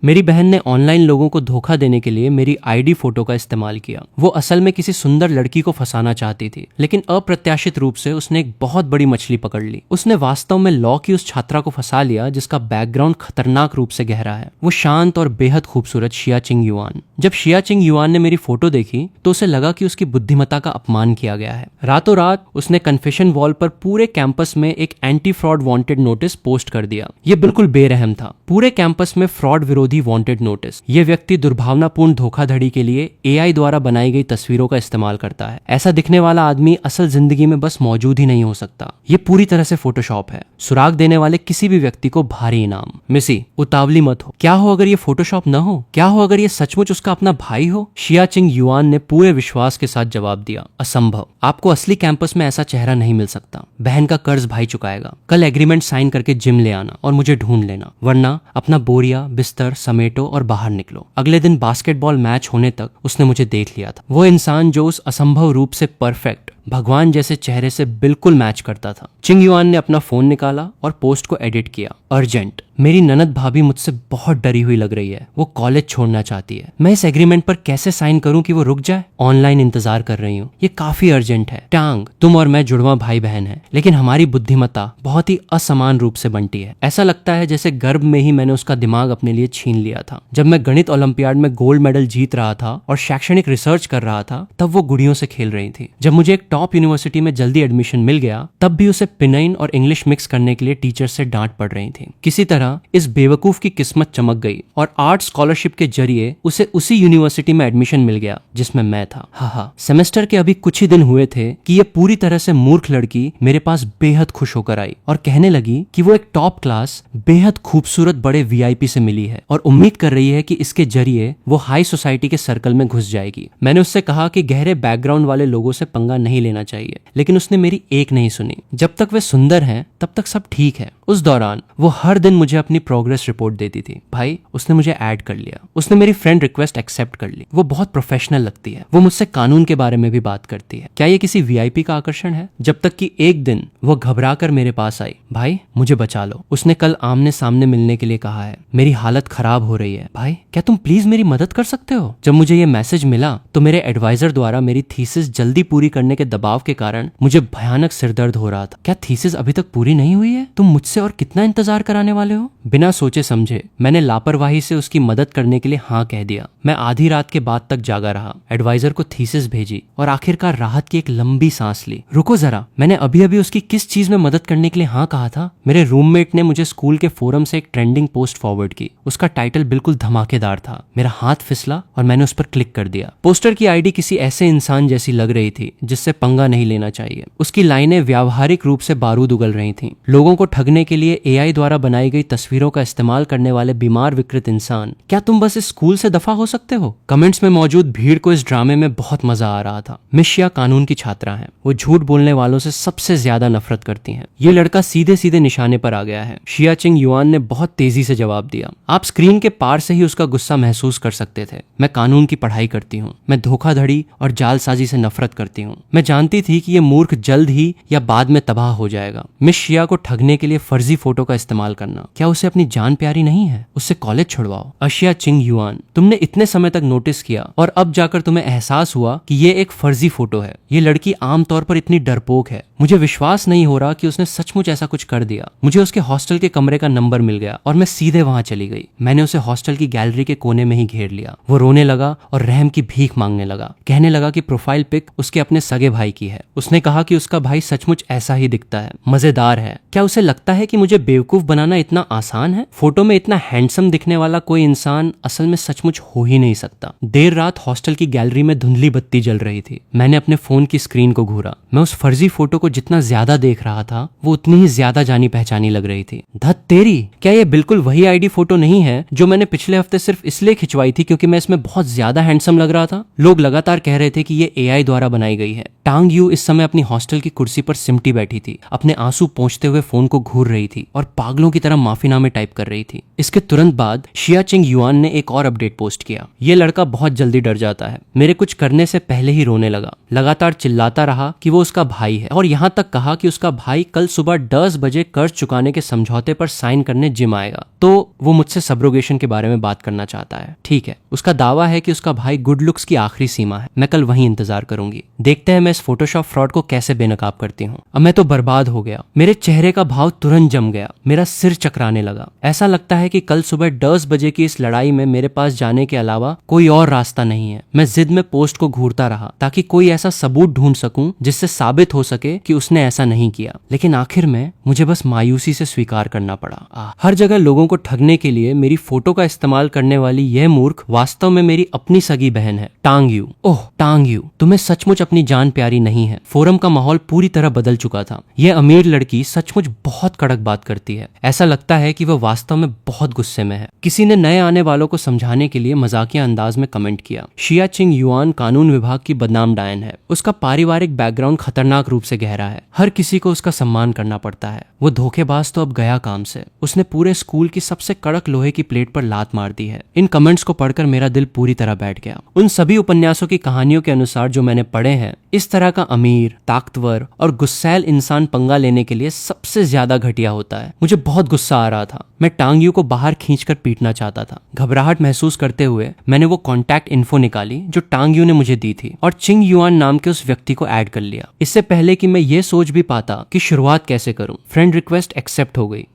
मेरी बहन ने ऑनलाइन लोगों को धोखा देने के लिए मेरी आईडी फोटो का इस्तेमाल किया। वो असल में किसी सुंदर लड़की को फंसाना चाहती थी, लेकिन अप्रत्याशित रूप से उसने एक बहुत बड़ी मछली पकड़ ली। उसने वास्तव में लॉ की उस छात्रा को फंसा लिया जिसका बैकग्राउंड खतरनाक रूप से गहरा है। वो शांत और बेहद खूबसूरत शिया चिंग युआन। जब शिया चिंग युआन ने मेरी फोटो देखी तो उसे लगा कि उसकी बुद्धिमत्ता का अपमान किया गया है। रातों रात उसने कन्फेशन वॉल पर पूरे कैंपस में एक anti fraud wanted notice post कर दिया। ये बिल्कुल बेरहम था। पूरे कैंपस में फ्रॉड विरोधी वांटेड नोटिस। ये व्यक्ति दुर्भावनापूर्ण धोखाधड़ी के लिए एआई द्वारा बनाई गई तस्वीरों का इस्तेमाल करता है। ऐसा दिखने वाला आदमी असल जिंदगी में बस मौजूद ही नहीं हो सकता। ये पूरी तरह से फोटोशॉप है। सुराग देने वाले किसी भी व्यक्ति को भारी इनाम। मिसी, उतावली मत हो। क्या हो अगर ये फोटोशॉप न हो? क्या हो अगर ये सचमुच उसका अपना भाई हो? शिया चिंग युआन ने पूरे विश्वास के साथ जवाब दिया, असंभव। आपको असली कैंपस में ऐसा चेहरा नहीं मिल सकता। बहन का कर्ज भाई चुकाएगा। कल एग्रीमेंट साइन करके जिम ले आना और मुझे ढूंढ लेना, वरना अपना बोरिया बिस्तर समेटो और बाहर निकलो। अगले दिन बास्केटबॉल मैच होने तक उसने मुझे देख लिया था। वो इंसान जो उस असंभव रूप से परफेक्ट भगवान जैसे चेहरे से बिल्कुल मैच करता था। चिंग युआन ने अपना फोन निकाला और पोस्ट को एडिट किया। अर्जेंट। मेरी ननद भाभी मुझसे बहुत डरी हुई लग रही है। वो कॉलेज छोड़ना चाहती है। मैं इस एग्रीमेंट पर कैसे साइन करूं कि वो रुक जाए? ऑनलाइन इंतजार कर रही हूँ। ये काफी अर्जेंट है। टांग, तुम और मैं जुड़वा भाई बहन हैं, लेकिन हमारी बुद्धिमत्ता बहुत ही असमान रूप से बनती है। ऐसा लगता है जैसे गर्भ में ही मैंने उसका दिमाग अपने लिए छीन लिया था। जब मैं गणित ओलंपियाड में गोल्ड मेडल जीत रहा था और शैक्षणिक रिसर्च कर रहा था, तब वो गुड़ियों से खेल रही थी। जब मुझे एक टॉप यूनिवर्सिटी में जल्दी एडमिशन मिल गया, तब भी उसे पिनाइन और इंग्लिश मिक्स करने के लिए टीचर से डांट पड़ रही थी। किसी तरह इस बेवकूफ की किस्मत चमक गई और आर्ट स्कॉलरशिप के जरिए उसे उसी यूनिवर्सिटी में एडमिशन मिल गया जिसमें मैं था। हाँ, सेमेस्टर के अभी कुछ ही दिन हुए थे कि ये पूरी तरह से मूर्ख लड़की मेरे पास बेहद खुश होकर आई और कहने लगी कि वो एक टॉप क्लास बेहद खूबसूरत बड़े वीआईपी से मिली है और उम्मीद कर रही है कि इसके जरिए वो हाई सोसाइटी के सर्कल में घुस जाएगी। मैंने उससे कहा कि गहरे बैकग्राउंड वाले लोगों से पंगा नहीं लेना चाहिए, लेकिन उसने मेरी एक नहीं सुनी। जब तक वे सुंदर हैं तब तक सब ठीक है। उस दौरान वो हर दिन मुझे अपनी प्रोग्रेस रिपोर्ट देती थी। भाई, उसने मुझे ऐड कर लिया। उसने मेरी फ्रेंड रिक्वेस्ट एक्सेप्ट कर ली। वो बहुत प्रोफेशनल लगती है। वो मुझसे कानून के बारे में भी बात करती है। क्या ये किसी वीआईपी का आकर्षण है? जब तक कि एक दिन वो घबरा कर मेरे पास आई। भाई, मुझे बचा लो। उसने कल आमने सामने मिलने के लिए कहा है। मेरी हालत खराब हो रही है। भाई, क्या तुम प्लीज मेरी मदद कर सकते हो? जब मुझे ये मैसेज मिला तो मेरे एडवाइजर द्वारा मेरी थीसिस जल्दी पूरी करने के दबाव के कारण मुझे भयानक सिरदर्द हो रहा था। क्या थीसिस अभी तक पूरी नहीं हुई है? तुम मुझसे और कितना इंतजार कराने वाले हो? बिना सोचे समझे मैंने लापरवाही से उसकी मदद करने के लिए हाँ कह दिया। मैं आधी रात के बाद तक जागा रहा, एडवाइजर को थीसिस भेजी और आखिरकार राहत की एक लंबी सांस ली। रुको जरा, मैंने अभी अभी उसकी किस चीज में मदद करने के लिए हाँ कहा था? मेरे रूममेट ने मुझे स्कूल के फोरम से एक ट्रेंडिंग पोस्ट फॉरवर्ड की। उसका टाइटल बिल्कुल धमाकेदार था। मेरा हाथ फिसला और मैंने उस पर क्लिक कर दिया। पोस्टर की आईडी किसी ऐसे इंसान जैसी लग रही थी जिससे पंगा नहीं लेना चाहिए। उसकी लाइनें व्यावहारिक रूप से बारूद उगल रही थीं। लोगों को ठगने के लिए एआई द्वारा बनाई गई तस्वीरों का इस्तेमाल करने वाले बीमार विकृत इंसान, क्या तुम बस इस स्कूल से दफा हो सकते हो? कमेंट्स में मौजूद भीड़ को इस ड्रामे में बहुत मजा आ रहा था। मिस शिया कानून की छात्रा है। वो झूठ बोलने वालों से सबसे ज्यादा नफरत करती हैं। ये लड़का सीधे सीधे निशाने पर आ गया है। शिया चिंग युआन ने बहुत तेजी से जवाब दिया। आप स्क्रीन के पार से ही उसका गुस्सा महसूस कर सकते थे। मैं कानून की पढ़ाई करती हूँ। मैं धोखाधड़ी और जालसाजी से नफरत करती हूँ। मैं जानती थी कि ये मूर्ख जल्द ही या बाद में तबाह हो जाएगा। मिस शिया को ठगने के लिए फर्जी फोटो का इस्तेमाल करना, क्या उसे अपनी जान प्यारी नहीं है? उससे कॉलेज छुड़वाओ। अशिया चिंग युआन, तुमने इतने समय तक नोटिस किया और अब जाकर तुम्हें एहसास हुआ कि ये एक फर्जी फोटो है। ये लड़की आमतौर पर इतनी डरपोक है। मुझे विश्वास नहीं हो रहा कि उसने सचमुच ऐसा कुछ कर दिया। मुझे उसके हॉस्टल के कमरे का नंबर मिल गया और मैं सीधे वहां चली गई। मैंने उसे हॉस्टल की गैलरी के कोने में ही घेर लिया। वो रोने लगा और रहम की भीख मांगने लगा। कहने लगा कि प्रोफाइल पिक उसके अपने सगे भाई की है। उसने कहा कि उसका भाई सचमुच ऐसा ही दिखता है। मजेदार है। क्या उसे लगता है कि मुझे बेवकूफ बनाना इतना आसान है? फोटो में इतना हैंडसम दिखने वाला कोई इंसान असल में सचमुच हो ही नहीं सकता। देर रात हॉस्टल की गैलरी में धुंधली बत्ती जल रही थी। मैंने अपने फोन की स्क्रीन को घूरा। मैं उस फर्जी फोटो को जितना ज्यादा देख रहा था, वो उतनी ही ज्यादा जानी पहचानी लग रही थी। धत तेरी, क्या ये बिल्कुल वही आईडी फोटो नहीं है जो मैंने पिछले हफ्ते सिर्फ इसलिए खिंचवाई थी क्योंकि मैं इसमें बहुत ज्यादा हैंडसम लग रहा था? लोग लगातार कह रहे थे कि ये एआई द्वारा बनाई गई है। टांग यू इस समय अपनी हॉस्टल की कुर्सी पर सिमटी बैठी थी, अपने आंसू पोंछते हुए फोन को घूर रही थी और पागलों की तरह माफीनामे टाइप कर रही थी। इसके तुरंत बाद शिया चिंग युआन ने एक और अपडेट पोस्ट किया। ये लड़का बहुत जल्दी डर जाता है, मेरे कुछ करने से पहले ही रोने लगा, लगातार चिल्लाता रहा कि वो उसका भाई है और यहाँ तक कहा कि उसका भाई कल सुबह 10 बजे कर्ज चुकाने के समझौते पर साइन करने जिम आएगा, तो वो मुझसे सब्रोगेशन के बारे में बात करना चाहता है। ठीक है, उसका दावा है कि उसका भाई गुड लुक्स की आखिरी सीमा है। मैं कल वहीं इंतजार करूंगी, देखते हैं मैं इस फोटोशॉप फ्रॉड को कैसे बेनकाब करती हूँ। अब मैं तो बर्बाद हो गया, मेरे चेहरे का भाव तुरंत जम गया, मेरा सिर चकराने लगा। ऐसा लगता है कि कल सुबह 10 बजे की इस लड़ाई में मेरे पास जाने के अलावा कोई और रास्ता नहीं है। मैं जिद में पोस्ट को घूरता रहा ताकि कोई ऐसा सबूत ढूंढ सकूं जिससे साबित हो सके कि उसने ऐसा नहीं किया, लेकिन आखिर में मुझे बस मायूसी से स्वीकार करना पड़ा। हर जगह लोगों को ठगने के लिए मेरी फोटो का इस्तेमाल करने वाली यह मूर्ख वास्तव में मेरी अपनी सगी बहन है, टांग यू। ओह टांग यू, तुम्हें सचमुच अपनी जान प्यारी नहीं है। फोरम का माहौल पूरी तरह बदल चुका था। यह अमीर लड़की सचमुच बहुत कड़क बात करती है। ऐसा लगता है कि वह वास्तव में बहुत गुस्से में है। किसी ने नए आने वालों को समझाने के लिए मजाकिया अंदाज में कमेंट किया, शिया चिंग युआन कानून विभाग की बदनाम डायन है, उसका पारिवारिक बैकग्राउंड खतरनाक रूप से गहरा है, हर किसी को उसका सम्मान करना पड़ता है। वो धोखेबाज तो अब गया काम से, उसने पूरे स्कूल की सबसे कड़क लोहे की प्लेट पर लात मार दी है। इन कमेंट्स को पढ़कर मेरा दिल पूरी तरह बैठ गया। उन सभी उपन्यासों की कहानियों के अनुसार जो मैंने पढ़े हैं, इस तरह का अमीर, ताकतवर और गुस्सैल इंसान पंगा लेने के लिए सबसे ज्यादा घटिया होता है। मुझे बहुत गुस्सा आ रहा था, मैं टांग यू को बाहर खींचकर पीटना चाहता था। घबराहट महसूस करते हुए मैंने वो कॉन्टैक्ट इन्फो निकाली जो टांग यू ने मुझे दी थी और चिंग युआन नाम के उस व्यक्ति को ऐड कर लिया। इससे पहले कि मैं ये सोच भी पाता कि शुरुआत कैसे करूं, फ्रेंड रिक्वेस्ट एक्सेप्ट हो गई।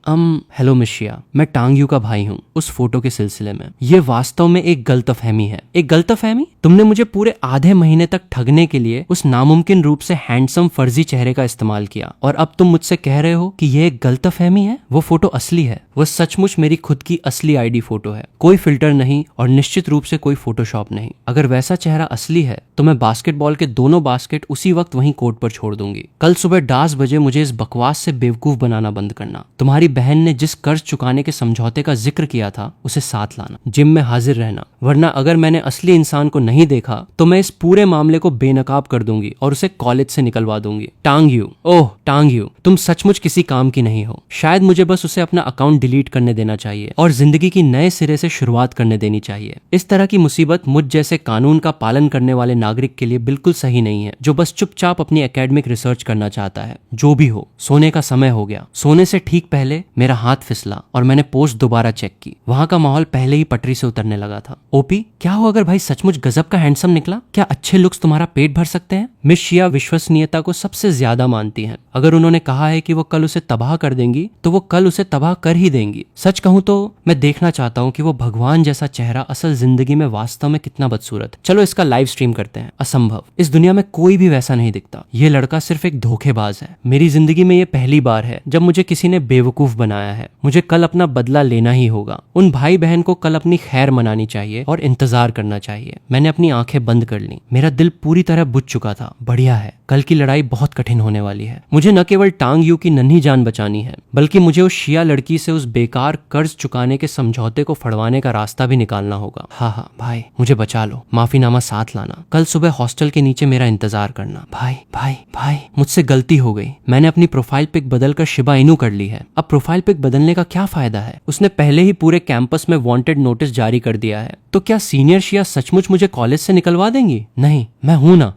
हेलो मिस शिया, मैं टांग यू का भाई हूँ। उस फोटो के सिलसिले में ये वास्तव में एक गलतफहमी है। एक गलतफहमी? तुमने मुझे पूरे आधे महीने तक ठगने के लिए उस नामुमकिन रूप से हैंडसम फर्जी चेहरे का इस्तेमाल किया और अब तुम मुझसे कह रहे हो कि ये एक गलतफहमी है? वो फोटो असली है, वो सचमुच मेरी खुद की असली आईडी फोटो है, कोई फिल्टर नहीं और निश्चित रूप से कोई फोटोशॉप नहीं। अगर वैसा चेहरा असली है तो मैं बास्केटबॉल के दोनों बास्केट उसी वक्त वहीं कोर्ट पर छोड़ दूंगी। कल सुबह 10 बजे मुझे इस बकवास से बेवकूफ बनाना बंद करना। तुम्हारी बहन ने जिस कर्ज चुकाने के समझौते का जिक्र किया था उसे साथ लाना, जिम में हाजिर रहना, वरना अगर मैंने असली इंसान को नहीं देखा तो मैं इस पूरे मामले को बेनकाब कर दूंगी और उसे कॉलेज से निकलवा दूंगी। टांग यू, ओह टांग यू, तुम सचमुच किसी काम की नहीं हो। शायद मुझे बस उसे अपना अकाउंट डिलीट करने देना चाहिए और जिंदगी की नए सिरे से शुरुआत करने देनी चाहिए। इस तरह की मुसीबत मुझ जैसे कानून का पालन करने वाले नागरिक के लिए बिल्कुल सही नहीं है, जो बस चुपचाप अपनी एकेडमिक रिसर्च करना चाहता है। जो भी हो, सोने का समय हो गया। सोने से ठीक पहले मेरा हाथ फिसला और मैंने पोस्ट दोबारा चेक की। वहां का माहौल पहले ही पटरी से उतरने लगा था। ओपी, क्या हो अगर भाई सचमुच गजब का हैंडसम निकला? क्या अच्छे लुक्स तुम्हारा पेट भर सकते हैं? मिस शिया विश्वसनीयता को सबसे ज्यादा मानती हैं। अगर उन्होंने कहा है कि वो कल उसे तबाह कर देंगी तो वो कल उसे तबाह कर ही देंगी। सच कहूं तो मैं देखना चाहता हूं कि वो भगवान जैसा चेहरा असल जिंदगी में वास्तव में कितना बदसूरत। चलो इसका लाइव स्ट्रीम करते हैं। असंभव, इस दुनिया में कोई भी वैसा नहीं दिखता। ये लड़का सिर्फ एक धोखेबाज है। मेरी जिंदगी में ये पहली बार है जब मुझे किसी ने बेवकूफ बनाया है। मुझे कल अपना बदला लेना ही होगा। उन भाई बहन को कल अपनी खैर मनानी चाहिए और इंतजार करना चाहिए। मैंने अपनी आंखें बंद कर ली। मेरा दिल पूरी तरह बुझ चुका था। बढ़िया है, कल की लड़ाई बहुत कठिन होने वाली है। मुझे न केवल टांग यू की नन्ही जान बचानी है, बल्कि मुझे उस शिया लड़की से उस बेकार कर्ज चुकाने के समझौते को फड़वाने का रास्ता भी निकालना होगा। हाँ भाई, मुझे बचा लो। माफीनामा साथ लाना। कल सुबह हॉस्टल के नीचे मेरा इंतजार करना। भाई भाई भाई, मुझसे गलती हो गई। मैंने अपनी प्रोफाइल पिक बदलकर शिबा इनू कर ली है। अब प्रोफाइल पिक बदलने का क्या फायदा है? उसने पहले ही पूरे कैंपस में वांटेड नोटिस जारी कर दिया है। तो क्या सीनियर शिया सचमुच मुझे कॉलेज से निकलवा देंगी? नहीं, मैं हूं ना।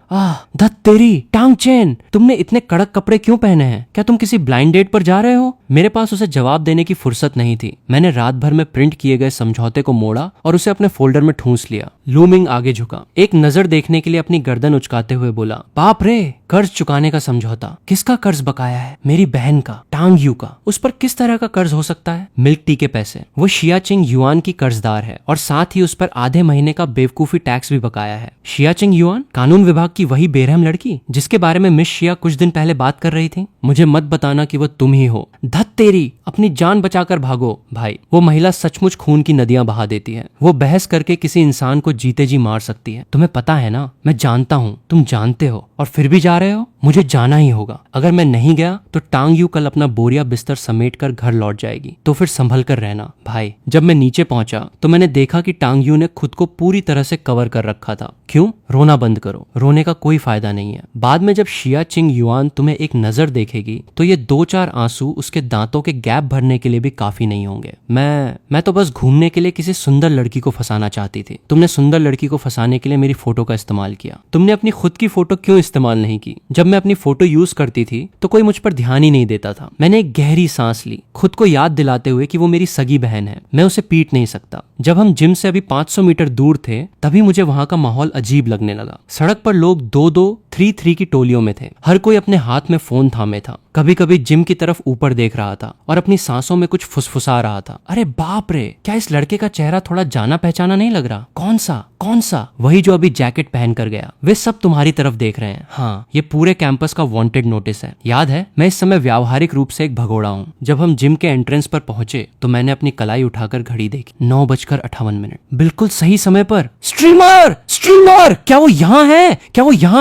धत तेरी टांग चेन, तुमने इतने कड़क कपड़े क्यों पहने हैं? क्या तुम किसी ब्लाइंड डेट पर जा रहे हो? मेरे पास उसे जवाब देने की फुर्सत नहीं थी। मैंने रात भर में प्रिंट किए गए समझौते को मोड़ा और उसे अपने फोल्डर में ठूंस लिया। लूमिंग आगे झुका, एक नजर देखने के लिए अपनी गर्दन उचकाते हुए बोला, बाप रे, कर्ज चुकाने का समझौता। किसका कर्ज बकाया है? मेरी बहन का, टांग यू का। उस पर किस तरह का कर्ज हो सकता है? मिल्क टी के पैसे। वो शिया चिंग युआन की कर्जदार है और साथ ही उस पर आधे महीने का बेवकूफी टैक्स भी बकाया है। शिया चिंग युआन, कानून विभाग की वही बेरहम लड़की जिसके बारे में मिस शिया कुछ दिन पहले बात कर रही थी। मुझे मत बताना कि वो तुम ही हो। धत तेरी, अपनी जान बचाकर भागो। भाई, वो महिला सचमुच खून की नदियां बहा देती है। वो बहस करके किसी इंसान को जीते जी मार सकती है। तुम्हें पता है ना, मैं जानता हूँ, तुम जानते हो, और फिर भी जा रहे हो। मुझे जाना ही होगा। अगर मैं नहीं गया तो टांग यू कल अपना बोरिया बिस्तर समेट कर घर लौट जाएगी। तो फिर संभल कर रहना। भाई, जब मैं नीचे पहुंचा तो मैंने देखा कि टांग यू ने खुद को पूरी तरह से कवर कर रखा था। क्यों? रोना बंद करो। रोने का कोई फायदा नहीं है। बाद बाद में जब शिया चिंग युआन तुम्हें एक नजर देखेगी तो ये 2-4 आंसू उसके दांतों के गैप भरने के लिए भी काफी नहीं होंगे। मैं तो बस घूमने के लिए किसी सुंदर लड़की को फंसाना चाहती थी। तुमने सुंदर लड़की को फंसाने के लिए मेरी फोटो का इस्तेमाल किया। तुमने अपनी खुद की फोटो क्यों इस्तेमाल नहीं की? जब मैं अपनी फोटो यूज करती थी तो कोई मुझ पर ध्यान ही नहीं देता था। मैंने एक गहरी सांस ली, खुद को याद दिलाते हुए कि वो मेरी सगी बहन है, मैं उसे पीट नहीं सकता। जब हम जिम से अभी 500 मीटर दूर थे तभी मुझे वहां का माहौल अजीब लगने लगा। सड़क पर लोग 2-2, 3-3 की टोलियों में थे। हर कोई अपने हाथ में फोन थामे था, कभी कभी जिम की तरफ ऊपर देख रहा था और अपनी सांसों में कुछ फुसफुसा रहा था। अरे बाप रे, क्या इस लड़के का चेहरा थोड़ा जाना पहचाना नहीं लग रहा? कौन सा? वही जो अभी जैकेट पहन कर गया। वे सब तुम्हारी तरफ देख रहे हैं। हाँ, ये पूरे कैंपस का वांटेड नोटिस है। याद है, मैं इस समय व्यावहारिक रूप से एक भगोड़ा हूँ। जब हम जिम के एंट्रेंस पर पहुंचे तो मैंने अपनी कलाई उठाकर घड़ी देखी, 9:58। बिल्कुल सही समय पर। स्ट्रीमर! क्या वो यहाँ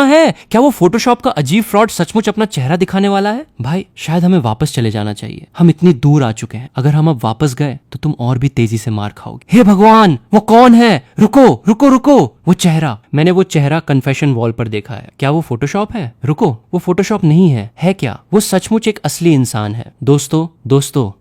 है? क्या वो फोटोशॉप का अजीब फ्रॉड सचमुच अपना चेहरा दिखाने वाला है? भाई, शायद हमें वापस चले जाना चाहिए। हम इतनी दूर आ चुके हैं, अगर हम अब वापस गए तो तुम और भी तेजी से मार खाओगे। हे भगवान, वो कौन है? रुको, वो चेहरा। मैंने वो चेहरा कन्फेशन वॉल पर देखा है। क्या वो फोटोशॉप है? रुको, वो फोटोशॉप नहीं है क्या? वो सचमुच एक असली इंसान है। दोस्तों,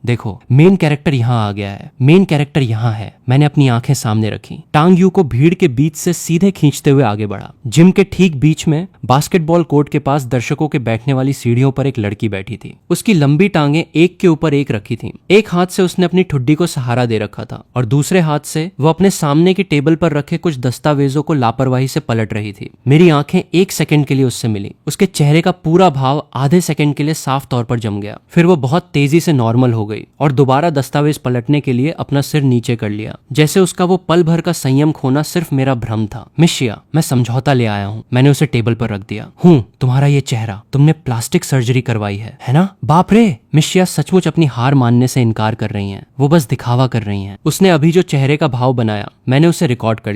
देखो, मेन कैरेक्टर यहाँ आ गया है। मेन कैरेक्टर यहाँ है। मैंने अपनी आंखें सामने रखी, टांग यू को भीड़ के बीच से सीधे खींचते हुए आगे बढ़ा। जिम के ठीक बीच में बास्केटबॉल कोर्ट के पास दर्शकों के बैठने वाली सीढ़ियों पर एक लड़की बैठी थी। उसकी लंबी टांगें एक के ऊपर एक रखी थीं। एक हाथ से उसने अपनी ठुड्डी को सहारा दे रखा था और दूसरे हाथ से वो अपने सामने की टेबल पर रखे कुछ दस्तावेजों को लापरवाही से पलट रही थी। मेरी आंखें 1 सेकंड के लिए उससे मिली। उसके चेहरे का पूरा भाव आधे सेकंड के लिए साफ तौर पर जम गया, फिर वो बहुत तेजी से नॉर्मल हो गई और दोबारा दस्तावेज पलटने के लिए अपना सिर नीचे कर लिया, जैसे उसका वो पल भर का संयम खोना सिर्फ मेरा भ्रम था। मिस शिया, मैं समझौता ले आया हूँ। मैंने उसे टेबल पर रख दिया। तुम्हारा ये चेहरा, तुमने प्लास्टिक सर्जरी करवाई है ना? बाप रे, मिस शिया सचमुच अपनी हार मानने से इनकार कर रही हैं। वो बस दिखावा कर रही हैं। उसने अभी जो चेहरे का भाव बनाया, मैंने उसे रिकॉर्ड कर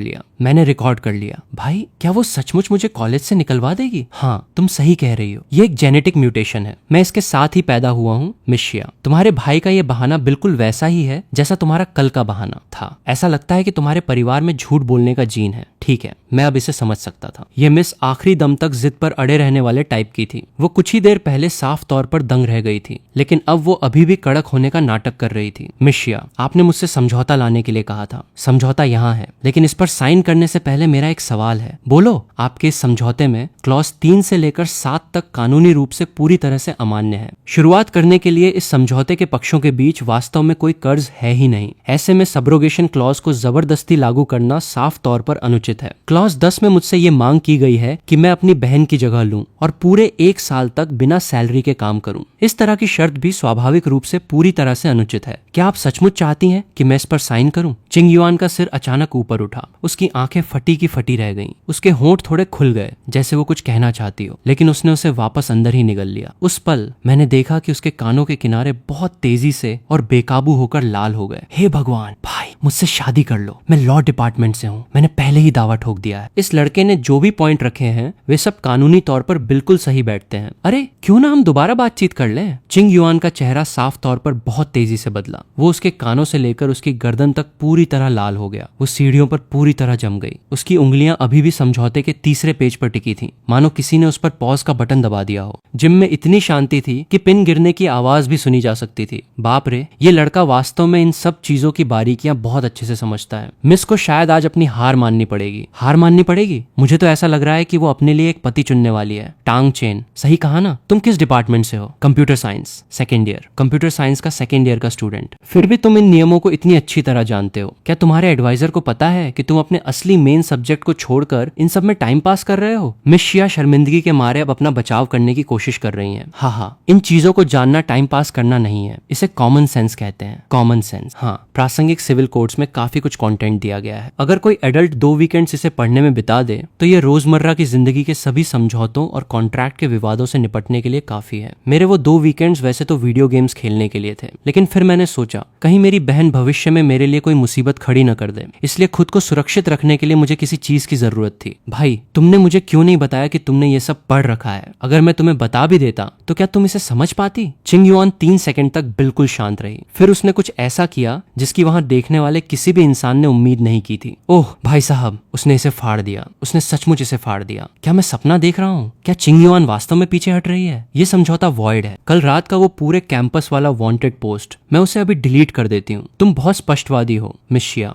लिया। भाई, क्या वो सचमुच मुझे कॉलेज से निकलवा देगी? हाँ, तुम सही कह रही हो। ये एक जेनेटिक म्यूटेशन है। मैं इसके साथ ही पैदा हुआ हूँ। मिस शिया, तुम्हारे भाई का ये बहाना बिल्कुल वैसा ही है जैसा तुम्हारा कल का बहाना था। ऐसा लगता है कि तुम्हारे परिवार में झूठ बोलने का जीन है। ठीक है, मैं अब इसे समझ सकता था। ये मिस आखिरी दम तक जिद पर अड़े रहने वाले टाइप की थी। वो कुछ ही देर पहले साफ तौर पर दंग रह गई थी, लेकिन अब वो अभी भी कड़क होने का नाटक कर रही थी। मिस शिया, आपने मुझसे समझौता लाने के लिए कहा था। समझौता यहाँ है, लेकिन इस पर साइन करने से पहले मेरा एक सवाल है। बोलो। आपके इस समझौते में क्लॉज 3 से लेकर 7 तक कानूनी रूप से पूरी तरह से अमान्य है। शुरुआत करने के लिए इस समझौते के पक्षों के बीच वास्तव में कोई कर्ज है ही नहीं। ऐसे में सबरोगेशन क्लॉज को जबरदस्ती लागू करना साफ तौर पर अनुचित है। क्लॉज 10 में मुझसे ये मांग की गई है कि मैं अपनी बहन की जगह लूं और पूरे 1 साल तक बिना सैलरी के काम करूं। इस तरह की शर्त भी स्वाभाविक रूप से पूरी तरह से अनुचित है। क्या आप सचमुच चाहती हैं कि मैं इस पर साइन करूं? चिंग युआन का सिर अचानक ऊपर उठा। उसकी आंखें फटी की फटी रह गईं। उसके होंठ थोड़े खुल गए, जैसे वो कुछ कहना चाहती हो, लेकिन उसने उसे वापस अंदर ही निगल लिया। उस पल मैंने देखा कि उसके कानों के किनारे बहुत तेजी से और बेकाबू होकर लाल हो गए। हे भगवान, भाई मुझसे शादी कर लो। मैं लॉ डिपार्टमेंट से हूँ। मैंने पहले ही दावा ठोक दिया है। इस लड़के ने जो भी पॉइंट रखे हैं वे सब कानूनी तौर पर बिल्कुल सही बैठते हैं। अरे क्यों ना हम दोबारा बातचीत कर लें? चिंग युआन का चेहरा साफ तौर पर बहुत तेजी से बदला। वो उसके कानों से लेकर उसकी गर्दन तक पूरी तरह लाल हो गया। वो सीढ़ियों पर पूरी तरह जम गई। उसकी उंगलियां अभी भी समझौते के तीसरे पेज पर टिकी थीं, मानो किसी ने उस पर पॉज का बटन दबा दिया हो। जिम में इतनी शांति थी कि पिन गिरने की आवाज भी सुनी जा सकती थी। बाप रे, ये लड़का वास्तव में इन सब चीजों की बारीकियां बहुत अच्छे से समझता है। मिस को शायद आज अपनी हार माननी पड़ेगी। मुझे तो ऐसा लग रहा है कि वो अपने लिए एक पति चुनने वाली है। टांग चेन, सही कहा ना? तुम किस डिपार्टमेंट से हो? Computer science, second year. Computer science का सेकेंड ईयर का स्टूडेंट। फिर भी तुम इन नियमों को इतनी अच्छी तरह जानते हो। क्या तुम्हारे एडवाइजर को पता है कि तुम अपने असली मेन सब्जेक्ट को छोड़कर इन सब में टाइम पास कर रहे हो? मिस शिया शर्मिंदगी के मारे अब अपना बचाव करने की कोशिश कर रही हैं। हाँ, इन चीजों को जानना टाइम पास करना नहीं है। इसे कॉमन सेंस कहते हैं। Common sense. हाँ, प्रासंगिक सिविल कोड्स में काफी कुछ कंटेंट दिया गया है। अगर कोई एडल्ट 2 वीकेंड्स इसे पढ़ने में बिता दे तो ये रोजमर्रा की जिंदगी के सभी समझौतों और कॉन्ट्रैक्ट के विवादों से निपटने के लिए काफी है। मेरे वो 2 वीकेंड्स वैसे वैसे तो वीडियो गेम्स खेलने के लिए थे, लेकिन फिर मैंने सोचा कहीं मेरी बहन भविष्य में मेरे लिए कोई मुसीबत खड़ी न कर दे, इसलिए खुद को सुरक्षित रखने के लिए मुझे किसी चीज की जरूरत थी। भाई तुमने मुझे क्यों नहीं बताया कि तुमने ये सब पढ़ रखा है? अगर मैं तुम्हें बता भी देता तो क्या तुम इसे समझ पाती? चिंग युआन 3 सेकंड तक बिल्कुल शांत रही, फिर उसने कुछ ऐसा किया जिसकी वहां देखने वाले किसी भी इंसान ने उम्मीद नहीं की थी। ओह भाई साहब, उसने इसे फाड़ दिया, उसने सचमुच इसे फाड़ दिया। क्या मैं सपना देख रहा हूँ? क्या चिंग युआन वास्तव में पीछे हट रही है? ये समझौता वॉइड है। कल रात का वो पूरे कैंपस वाला वांटेड पोस्ट, मैं उसे अभी डिलीट कर देती हूँ। तुम बहुत स्पष्टवादी हो मिस शिया।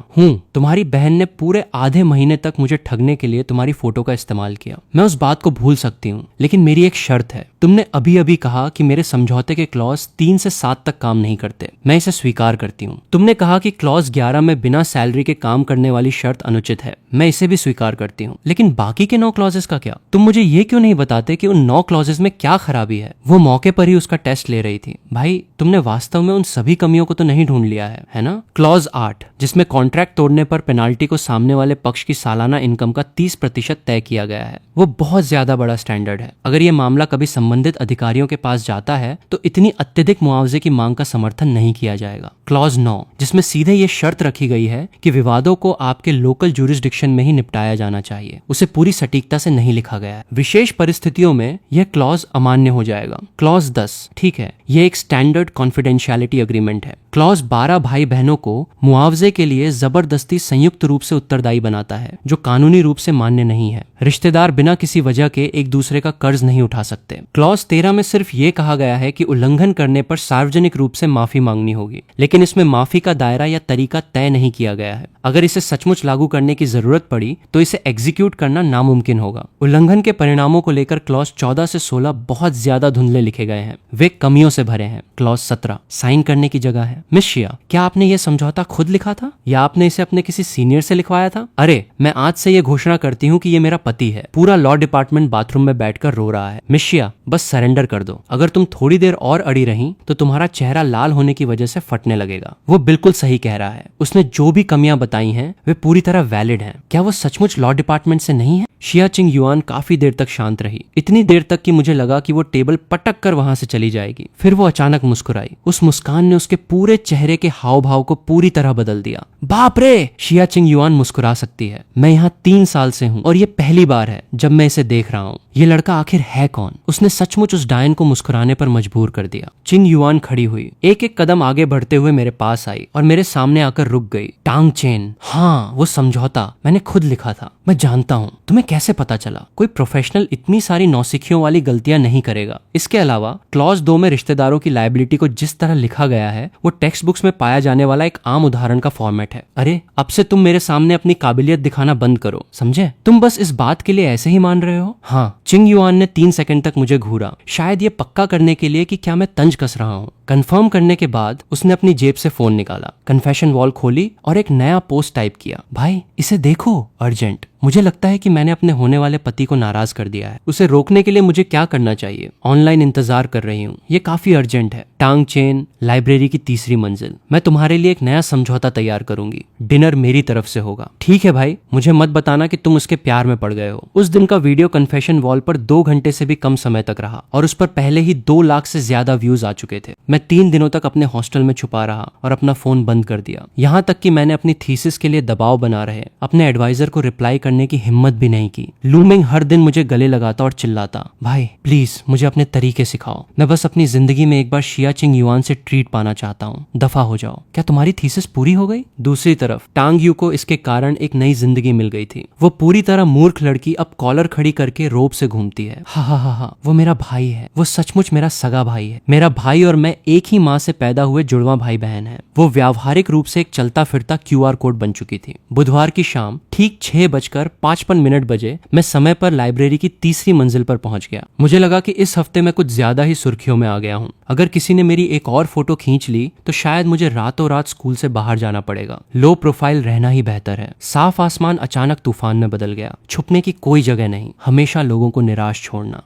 तुम्हारी बहन ने पूरे आधे महीने तक मुझे ठगने के लिए तुम्हारी फोटो का इस्तेमाल किया। मैं उस बात को भूल सकती हूँ, लेकिन मेरी एक शर्त है। तुमने अभी अभी कहा कि मेरे समझौते के क्लॉज 3 से 7 तक काम नहीं करते। मैं इसे स्वीकार करती हूँ। तुमने कहा कि क्लॉज 11 में बिना सैलरी के काम करने वाली शर्त अनुचित है। मैं इसे भी स्वीकार करती हूँ, लेकिन बाकी के 9 क्लॉजेस का क्या? तुम मुझे ये क्यों नहीं बताते कि उन 9 क्लॉजेस में क्या खराबी है? वो मौके पर ही उसका टेस्ट ले रही थी। भाई तुमने वास्तव में उन सभी कमियों को तो नहीं ढूंढ लिया है ना? क्लॉज 8, जिसमें कॉन्ट्रैक्ट तोड़ने पर पेनाल्टी को सामने वाले पक्ष की सालाना इनकम का 30% तय किया गया है। वो बहुत ज्यादा बड़ा स्टैंडर्ड है। अगर ये मामला कभी संबंधित अधिकारियों के पास जाता है तो इतनी अत्यधिक मुआवजे की मांग का समर्थन नहीं किया जाएगा। क्लॉज 9, जिसमें सीधे ये शर्त रखी गई है कि विवादों को आपके लोकल ज्यूरिसडिक्शन में ही निपटाया जाना चाहिए। उसे पूरी सटीकता से नहीं लिखा गया है। विशेष परिस्थितियों में यह क्लॉज अमान्य हो जाएगा। क्लॉज 10, ठीक है, यह एक स्टैंडर्ड कॉन्फिडेंशियलिटी एग्रीमेंट है। क्लॉज 12 भाई बहनों को मुआवजे के लिए जबरदस्ती संयुक्त रूप से उत्तरदायी बनाता है, जो कानूनी रूप से मान्य नहीं है। रिश्तेदार बिना किसी वजह के एक दूसरे का कर्ज नहीं उठा सकते। क्लॉज 13 में सिर्फ ये कहा गया है कि उल्लंघन करने पर सार्वजनिक रूप से माफी मांगनी होगी, लेकिन इसमें माफी का दायरा या तरीका तय नहीं किया गया है। अगर इसे सचमुच लागू करने की जरूरत पड़ी तो इसे एग्जीक्यूट करना नामुमकिन होगा। उल्लंघन के परिणामों को लेकर क्लॉज 14 से 16 बहुत ज्यादा धुंधले लिखे गए हैं। वे कमियों से भरे हैं। क्लॉज 17 साइन करने की जगह है। मिस शिया, क्या आपने ये समझौता खुद लिखा था या आपने इसे अपने किसी सीनियर से लिखवाया था? अरे मैं आज से ये घोषणा करती हूँ कि ये मेरा पति है। पूरा लॉ डिपार्टमेंट बाथरूम में बैठकर रो रहा है। मिस शिया, बस सरेंडर कर दो। अगर तुम थोड़ी देर और अड़ी रही तो तुम्हारा चेहरा लाल होने की वजह से फटने लगेगा। वो बिल्कुल सही कह रहा है। उसने जो भी कमियां बताई हैं वे पूरी तरह वैलिड हैं। क्या वो सचमुच लॉ डिपार्टमेंट से नहीं है? शिया चिंग युआन काफी देर तक शांत रही, इतनी देर तक कि मुझे लगा कि वो टेबल पटक कर वहां से चली जाएगी। फिर वो अचानक मुस्कुराई। उस मुस्कान ने उसके पूरे चेहरे के हाव भाव को पूरी तरह बदल दिया। बाप रे! शिया चिंग युआन मुस्कुरा सकती है। मैं यहाँ 3 साल से हूँ और ये पहली बार है जब मैं इसे देख रहा हूँ। ये लड़का आखिर है कौन? उसने सचमुच उस डायन को मुस्कुराने पर मजबूर कर दिया। चिंग युआन खड़ी हुई, एक एक कदम आगे बढ़ते हुए मेरे पास आई और मेरे सामने आकर रुक गई। टांग चेन, हाँ वो समझौता मैंने खुद लिखा था। मैं जानता हूँ। तुम्हें कैसे पता चला? कोई प्रोफेशनल इतनी सारी नौसिखियों वाली गलतियां नहीं करेगा। इसके अलावा क्लॉज 2 में रिश्तेदारों की लायबिलिटी को जिस तरह लिखा गया है वो टेक्स्ट बुक्स में पाया जाने वाला एक आम उदाहरण का फॉर्मेट है। अरे अब से तुम मेरे सामने अपनी काबिलियत दिखाना बंद करो, समझे? तुम बस इस बात के लिए ऐसे ही मान रहे हो? हाँ। चिंग युआन ने 3 सेकंड तक मुझे घूरा, शायद ये पक्का करने के लिए कि क्या मैं तंज कस रहा हूँ। कंफर्म करने के बाद उसने अपनी जेब से फोन निकाला, कन्फेशन वॉल खोली और एक नया पोस्ट टाइप किया। भाई इसे देखो, अर्जेंट। मुझे लगता है कि मैंने अपने होने वाले पति को नाराज कर दिया है। उसे रोकने के लिए मुझे क्या करना चाहिए? ऑनलाइन इंतजार कर रही हूँ। ये काफी अर्जेंट है। टांग चेन, लाइब्रेरी की 3री मंजिल। मैं तुम्हारे लिए एक नया समझौता तैयार करूंगी। डिनर मेरी तरफ से होगा। ठीक है भाई, मुझे मत बताना कि तुम उसके प्यार में पड़ गए हो। उस दिन का वीडियो कन्फेशन वॉल पर 2 घंटे से भी कम समय तक रहा और उस पर पहले ही 2 लाख से ज्यादा व्यूज आ चुके थे। मैं 3 दिनों तक अपने हॉस्टल में छुपा रहा और अपना फोन बंद कर दिया। यहाँ तक कि मैंने अपनी थीसिस के लिए दबाव बना रहे अपने एडवाइजर को रिप्लाई करने की हिम्मत भी नहीं की। लूमिंग हर दिन मुझे गले लगाता और चिल्लाता, भाई प्लीज मुझे अपने तरीके सिखाओ। मैं बस अपनी जिंदगी में एक बार शिया चिंग युआन से ट्रीट पाना चाहता हूँ। दफा हो जाओ। क्या तुम्हारी थीसिस पूरी हो गई? दूसरी तरफ टांग यू को इसके कारण एक नई जिंदगी मिल गई थी। वो पूरी तरह मूर्ख लड़की अब कॉलर खड़ी करके रोब से घूमती है। हा, वो मेरा भाई है। वो सचमुच मेरा सगा भाई है। मेरा भाई और मैं एक ही माँ से पैदा हुए जुड़वा भाई बहन है। वो व्यावहारिक रूप से एक चलता फिरता QR कोड बन चुकी थी। बुधवार की शाम ठीक 6:55 बजे मैं समय पर लाइब्रेरी की 3री मंजिल पर पहुंच गया। मुझे लगा कि इस हफ्ते मैं कुछ ज्यादा ही सुर्खियों में आ गया हूँ। अगर किसी ने मेरी एक और फोटो खींच ली तो शायद मुझे रातों रात स्कूल से बाहर जाना पड़ेगा। लो प्रोफाइल रहना ही बेहतर है। साफ आसमान अचानक तूफान में बदल गया। छुपने की कोई जगह नहीं, हमेशा लोगों को निराश छोड़ना।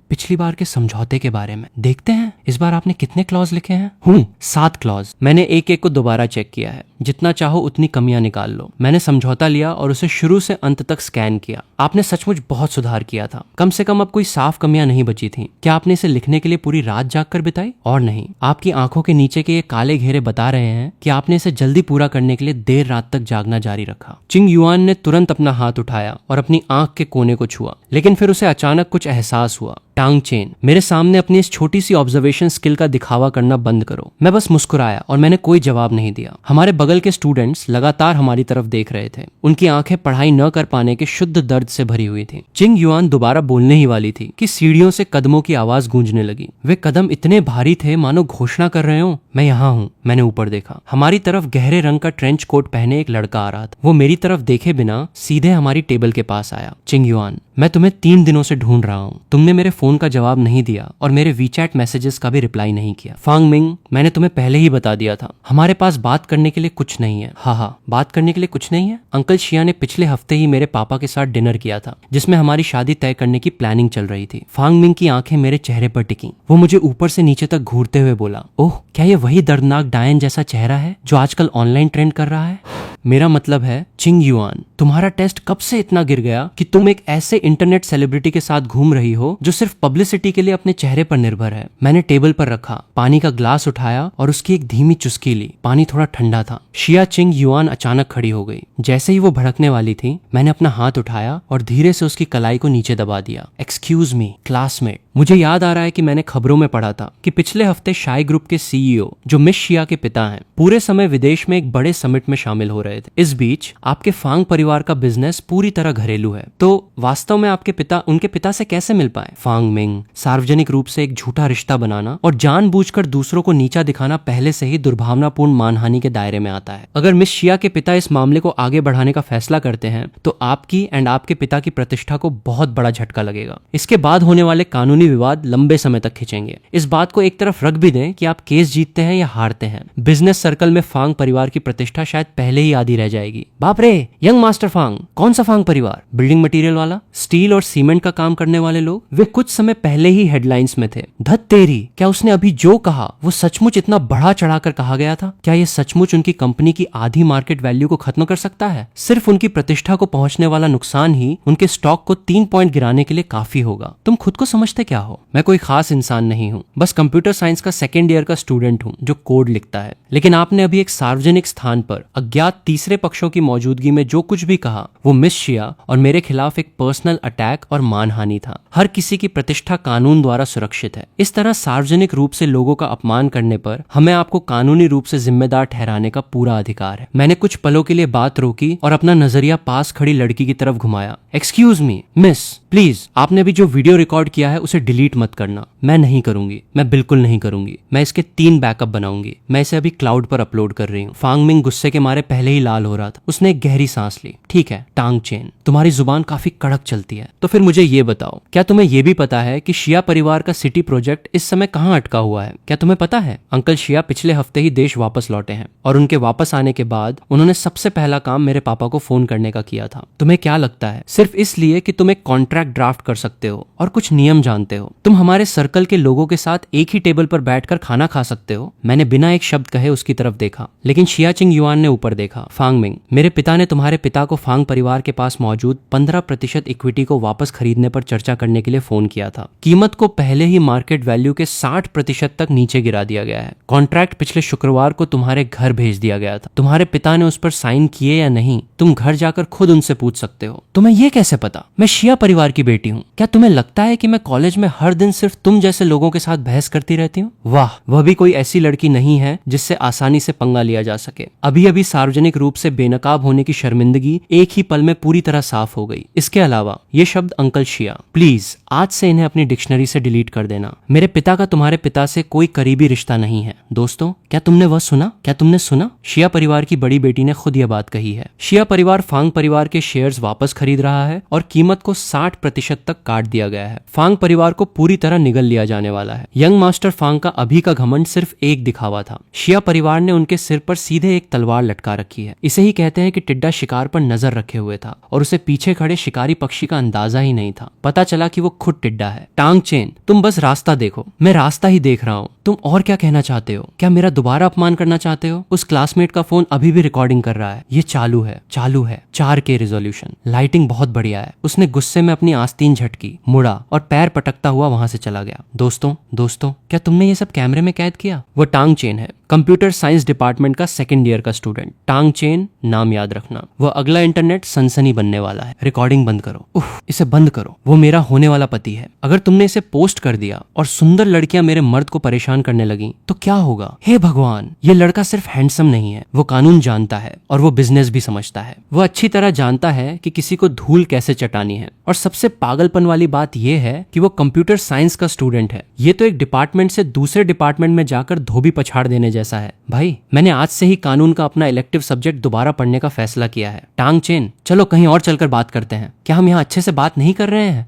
पिछली बार के समझौते के बारे में देखते हैं, इस बार आपने कितने क्लॉज लिखे हैं? 7 क्लॉज। मैंने एक एक को दोबारा चेक किया है। जितना चाहो उतनी कमियां निकाल लो। मैंने समझौता लिया और उसे शुरू से अंत तक स्कैन किया। आपने सचमुच बहुत सुधार किया था। कम से कम अब कोई साफ कमियां नहीं बची थी। क्या आपने इसे लिखने के लिए पूरी रात जागकर बिताई? और नहीं, आपकी आंखों के नीचे के ये काले घेरे बता रहे हैं कि आपने इसे जल्दी पूरा करने के लिए देर रात तक जागना जारी रखा। चिंग युआन ने तुरंत अपना हाथ उठाया और अपनी आंख के कोने को छुआ, लेकिन फिर उसे अचानक कुछ एहसास हुआ। टांग चेन, मेरे सामने अपनी इस छोटी सी ऑब्जर्वेशन स्किल का दिखावा करना बंद करो। मैं बस मुस्कुराया और मैंने कोई जवाब नहीं दिया। हमारे बगल के स्टूडेंट्स लगातार हमारी तरफ देख रहे थे। उनकी आंखें पढ़ाई न कर पाने के शुद्ध दर्द से भरी हुई थी। चिंग युआन दोबारा बोलने ही वाली थी कि सीढ़ियों से कदमों की आवाज गूंजने लगी। वे कदम इतने भारी थे मानो घोषणा कर रहे हो, मैं यहाँ हूँ। मैंने ऊपर देखा। हमारी तरफ गहरे रंग का ट्रेंच कोट पहने एक लड़का आ रहा था। वो मेरी तरफ देखे बिना सीधे हमारी टेबल के पास आया। चिंग युआन, मैं तुम्हें 3 दिनों से ढूंढ रहा हूँ। तुमने मेरे फोन का जवाब नहीं दिया और मेरे वीचैट मैसेजेस का भी रिप्लाई नहीं किया। फांग मिंग, मैंने तुम्हें पहले ही बता दिया था, हमारे पास बात करने के लिए कुछ नहीं है। हाँ, बात करने के लिए कुछ नहीं है। अंकल शिया ने पिछले हफ्ते ही मेरे पापा के साथ डिनर किया था, जिसमें हमारी शादी तय करने की प्लानिंग चल रही थी। फांग मिंग की आंखें मेरे चेहरे पर टिकी। वो मुझे ऊपर से नीचे तक घूरते हुए बोला, ओह, क्या ये वही दर्दनाक डायन जैसा चेहरा है जो आजकल ऑनलाइन ट्रेंड कर रहा है? मेरा मतलब है चिंग युआन, तुम्हारा टेस्ट कब से इतना गिर गया कि तुम एक ऐसे इंटरनेट सेलिब्रिटी के साथ घूम रही हो जो सिर्फ पब्लिसिटी के लिए अपने चेहरे पर निर्भर है। मैंने टेबल पर रखा पानी का ग्लास उठाया और उसकी एक धीमी चुस्की ली। पानी थोड़ा ठंडा था। शिया चिंग युआन अचानक खड़ी हो गई। जैसे ही वो भड़कने वाली थी, मैंने अपना हाथ उठाया और धीरे से उसकी कलाई को नीचे दबा दिया। एक्सक्यूज मी क्लासमेट, मुझे याद आ रहा है कि मैंने खबरों में पढ़ा था कि पिछले हफ्ते शाई ग्रुप के सीईओ, जो मिस शिया के पिता हैं, पूरे समय विदेश में एक बड़े समिट में शामिल हो रहे थे। इस बीच आपके फांग परिवार का बिजनेस पूरी तरह घरेलू है, तो वास्तव में आपके पिता उनके पिता से कैसे मिल पाए? फांग मिंग, सार्वजनिक रूप से एक झूठा रिश्ता बनाना और जानबूझकर दूसरों को नीचा दिखाना पहले से ही दुर्भावनापूर्ण मानहानि के दायरे में आता है। अगर मिस शिया के पिता इस मामले को आगे बढ़ाने का फैसला करते हैं तो आपकी एंड आपके पिता की प्रतिष्ठा को बहुत बड़ा झटका लगेगा। इसके बाद होने वाले कानूनी विवाद लंबे समय तक खिंचेंगे। इस बात को एक तरफ रख भी दें कि आप केस जीतते हैं या हारते हैं, बिजनेस सर्कल में फांग परिवार की प्रतिष्ठा शायद पहले ही आधी रह जाएगी। बाप रे, यंग मास्टर फांग, कौन सा फांग परिवार? बिल्डिंग मटेरियल वाला, स्टील और सीमेंट का काम करने वाले लोग? वे कुछ समय पहले ही हेडलाइंस में थे। धत तेरी, क्या उसने अभी जो कहा वो सचमुच इतना बढ़ा चढ़ाकर कहा गया था? क्या ये सचमुच उनकी कंपनी की आधी मार्केट वैल्यू को खत्म कर सकता है? सिर्फ उनकी प्रतिष्ठा को पहुंचने वाला नुकसान ही उनके स्टॉक को 3 पॉइंट गिराने के लिए काफी होगा। तुम खुद को समझते क्या हो? मैं कोई खास इंसान नहीं हूँ, बस कंप्यूटर साइंस का 2nd ईयर का स्टूडेंट हूँ जो कोड लिखता है। लेकिन आपने अभी एक सार्वजनिक स्थान पर अज्ञात तीसरे पक्षों की मौजूदगी में जो कुछ भी कहा वो मिस शिया और मेरे खिलाफ एक पर्सनल अटैक और मानहानि था। हर किसी की प्रतिष्ठा कानून द्वारा सुरक्षित है। इस तरह सार्वजनिक रूप से लोगों का अपमान करने पर हमें आपको कानूनी रूप से जिम्मेदार ठहराने का पूरा अधिकार है। मैंने कुछ पलों के लिए बात रोकी और अपना नजरिया पास खड़ी लड़की की तरफ घुमाया। एक्सक्यूज मी मिस, प्लीज, आपने अभी जो वीडियो रिकॉर्ड किया है उसे डिलीट मत करना। मैं नहीं करूंगी, मैं बिल्कुल नहीं करूंगी। मैं इसके 3 बैकअप बनाऊंगी। मैं इसे अभी क्लाउड पर अपलोड कर रही हूँ। फांग मिंग गुस्से के मारे पहले ही लाल हो रहा था। उसने एक गहरी सांस ली। ठीक है टांग चेन, तुम्हारी जुबान काफी कड़क चलती है। तो फिर मुझे ये बताओ, क्या तुम्हें ये भी पता है कि शिया परिवार का सिटी प्रोजेक्ट इस समय कहाँ अटका हुआ है? क्या तुम्हें पता है? अंकल शिया पिछले हफ्ते ही देश वापस लौटे हैं और उनके वापस आने के बाद उन्होंने सबसे पहला काम मेरे पापा को फोन करने का किया था। तुम्हें क्या लगता है, सिर्फ इसलिए कि तुम एक कॉन्ट्रैक्ट ड्राफ्ट कर सकते हो और कुछ नियम जानते हो, तुम हमारे सर्कल के लोगों के साथ एक ही टेबल पर बैठकर खाना खा सकते हो? मैंने बिना एक शब्द कहे उसकी तरफ देखा, लेकिन शिया चिंग युआन ने ऊपर देखा। फांग मिंग, मेरे पिता ने तुम्हारे पिता को फांग परिवार के पास मौजूद 15% इक्विटी को वापस खरीदने पर चर्चा करने के लिए फोन किया था। कीमत को पहले ही मार्केट वैल्यू के 60% तक नीचे गिरा दिया गया है। कॉन्ट्रैक्ट पिछले शुक्रवार को तुम्हारे घर भेज दिया गया था। तुम्हारे पिता ने उस पर साइन किए या नहीं, तुम घर जाकर खुद उनसे पूछ सकते हो। तुम्हें यह कैसे पता? मैं शिया परिवार की बेटी हूँ। क्या तुम्हें लगता है कि मैं कॉलेज में हर दिन सिर्फ तुम जैसे लोगों के साथ बहस करती रहती हूँ? वाह, वह भी कोई ऐसी लड़की नहीं है जिससे आसानी से पंगा लिया जा सके। अभी अभी सार्वजनिक रूप से बेनकाब होने की शर्मिंदगी एक ही पल में पूरी तरह साफ हो गई। इसके अलावा ये शब्द अंकल शिया, प्लीज आज से इन्हें अपनी डिक्शनरी से डिलीट कर देना। मेरे पिता का तुम्हारे पिता से कोई करीबी रिश्ता नहीं है। दोस्तों, क्या तुमने वह सुना? क्या तुमने सुना? शिया परिवार की बड़ी बेटी ने खुद यह बात कही है। शिया परिवार फांग परिवार के शेयर्स वापस खरीद रहा है और कीमत को 60% तक काट दिया गया है। फांग परिवार को पूरी तरह निगल लिया जाने वाला है। यंग मास्टर फांग का अभी का घमंड सिर्फ एक दिखावा था। शिया परिवार ने उनके सिर पर सीधे एक तलवार लटका रखी है। इसे ही कहते हैं कि टिड्डा शिकार पर नजर रखे हुए था और उसे पीछे खड़े शिकारी पक्षी का अंदाजा ही नहीं था। पता चला कि वो खुद टिड्डा है। टांग चेन, तुम बस रास्ता देखो। मैं रास्ता ही देख रहा हूँ। तुम और क्या कहना चाहते हो? क्या मेरा दोबारा अपमान करना चाहते हो? उस क्लासमेट का फोन अभी भी रिकॉर्डिंग कर रहा है। ये चालू है 4K रिजोल्यूशन, लाइटिंग बहुत बढ़िया है। उसने गुस्से में अपनी आस्तीन झटकी, मुड़ा और पैर पटकता हुआ वहां से चला गया। दोस्तों क्या तुमने ये सब कैमरे में कैद किया? वो टांग चेन है, कंप्यूटर साइंस डिपार्टमेंट का सेकंड ईयर का स्टूडेंट। टांग चेन, नाम याद रखना। वो अगला इंटरनेट सनसनी बनने वाला है। रिकॉर्डिंग बंद करो। इसे बंद करो। वो मेरा होने वाला पति है। अगर तुमने इसे पोस्ट कर दिया और सुंदर लड़कियां मेरे मर्द को परेशान करने लगी तो क्या होगा? हे भगवान, ये लड़का सिर्फ हैंडसम नहीं है, वो कानून जानता है और वो बिजनेस भी समझता है। वो अच्छी तरह जानता है कि किसी को धूल कैसे चटानी है। और सबसे पागलपन वाली बात यह है कि वो कंप्यूटर साइंस का स्टूडेंट है। ये तो एक डिपार्टमेंट से दूसरे डिपार्टमेंट में जाकर धोबी पछाड़ देने जैसा है। भाई, मैंने आज से ही कानून का अपना इलेक्टिव सब्जेक्ट दोबारा पढ़ने का फैसला किया है। टांग चेन, चलो कहीं और चलकर बात करते हैं। क्या हम यहाँ अच्छे से बात नहीं कर रहे हैं?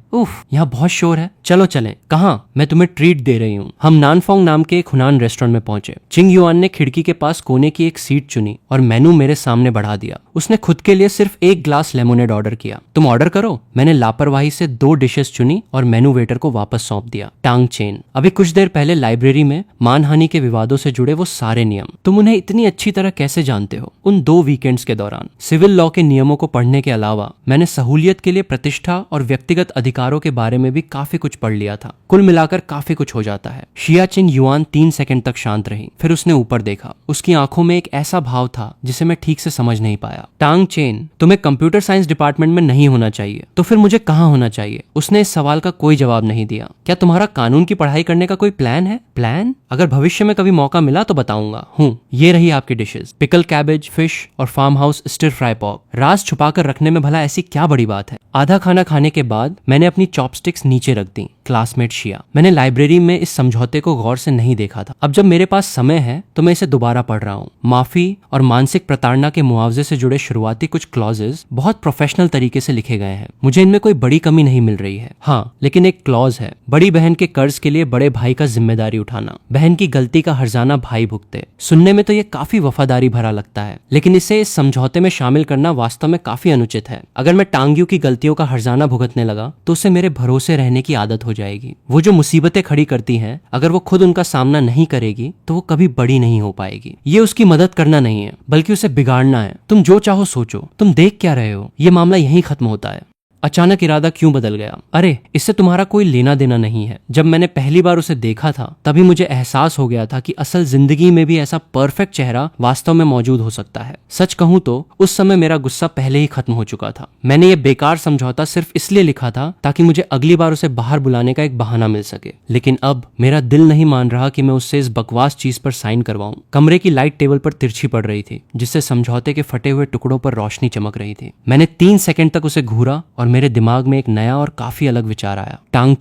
यहाँ बहुत शोर है। चलो चलें। कहाँ? मैं तुम्हें ट्रीट दे रही हूँ। हम नानफोंग नाम के एक हुनान रेस्टोरेंट में पहुंचे। चिंग युआन ने खिड़की के पास कोने की एक सीट चुनी और मेनू मेरे सामने बढ़ा दिया। उसने खुद के लिए सिर्फ एक ग्लास लेमोनेड ऑर्डर किया। तुम ऑर्डर करो। मैंने लापरवाही से 2 डिशेस चुनी और मेनू वेटर को वापस सौंप दिया। टांग चेन, अभी कुछ देर पहले लाइब्रेरी में मानहानि के विवादों से जुड़े वो सारे नियम तुम उन्हें इतनी अच्छी तरह कैसे जानते हो? उन 2 वीकेंड्स के दौरान सिविल लॉ के नियमों को पढ़ने के अलावा मैंने सहूलियत के लिए प्रतिष्ठा और व्यक्तिगत अधिकारों के बारे में भी काफी कुछ पढ़ लिया था। कुल मिलाकर काफी कुछ हो जाता है। शिया चिंग युआन 3 सेकंड तक शांत रही, फिर उसने ऊपर देखा। उसकी आंखों में एक ऐसा भाव था जिसे मैं ठीक से समझ नहीं पाया। टांग चेन, तुम्हें कंप्यूटर साइंस डिपार्टमेंट में नहीं होना चाहिए, तो फिर मुझे कहाँ होना चाहिए? उसने इस सवाल का कोई जवाब नहीं दिया। क्या तुम्हारा कानून की पढ़ाई करने का कोई प्लान है? प्लान? अगर भविष्य में कभी मौका मिला तो बताऊंगा। ये रही आपकी डिशेस, पिकल कैबेज, फिश और farm house stir fry pork. राज छुपाकर रखने में भला ऐसी क्या बड़ी बात है? आधा खाना खाने के बाद मैंने अपनी चॉपस्टिक्स नीचे रख दी। क्लासमेट शिया, मैंने लाइब्रेरी में इस समझौते को गौर से नहीं देखा था। अब जब मेरे पास समय है तो मैं इसे दोबारा पढ़ रहा हूँ। माफी और मानसिक प्रताड़ना के मुआवजे से जुड़े शुरुआती कुछ क्लॉजेस बहुत प्रोफेशनल तरीके से लिखे गए हैं। मुझे इनमें कोई बड़ी कमी नहीं मिल रही है। हाँ, लेकिन एक क्लॉज है, बड़ी बहन के कर्ज के लिए बड़े भाई का जिम्मेदारी उठाना, बहन की गलती का हर्जाना भाई भुगते। सुनने में तो ये काफी वफादारी भरा लगता है, लेकिन इसे इस समझौते में शामिल करना वास्तव में काफी अनुचित है। अगर मैं टांग्यू की गलतियों का हर्जाना भुगतने लगा तो उसे मेरे भरोसे रहने की आदत हो जाएगी। वो जो मुसीबतें खड़ी करती हैं, अगर वो खुद उनका सामना नहीं करेगी तो वो कभी बड़ी नहीं हो पाएगी। ये उसकी मदद करना नहीं है, बल्कि उसे बिगाड़ना है। तुम जो चाहो सोचो। तुम देख क्या रहे हो? ये मामला यहीं खत्म होता है। अचानक इरादा क्यों बदल गया? अरे, इससे तुम्हारा कोई लेना देना नहीं है। जब मैंने पहली बार उसे देखा था तभी मुझे एहसास हो गया था कि असल जिंदगी में भी ऐसा परफेक्ट चेहरा वास्तव में मौजूद हो सकता है। सच कहूं तो उस समय मेरा गुस्सा पहले ही खत्म हो चुका था। मैंने ये बेकार समझौता सिर्फ इसलिए लिखा था ताकि मुझे अगली बार उसे बाहर बुलाने का एक बहाना मिल सके। लेकिन अब मेरा दिल नहीं मान रहा कि मैं उससे इस बकवास चीज पर साइन करवाऊं। कमरे की लाइट टेबल पर तिरछी पड़ रही थी, जिससे समझौते के फटे हुए टुकड़ों पर रोशनी चमक रही थी। मैंने 3 सेकंड तक उसे घूरा और मेरे दिमाग में एक नया और काफी अलग विचार आया। टांग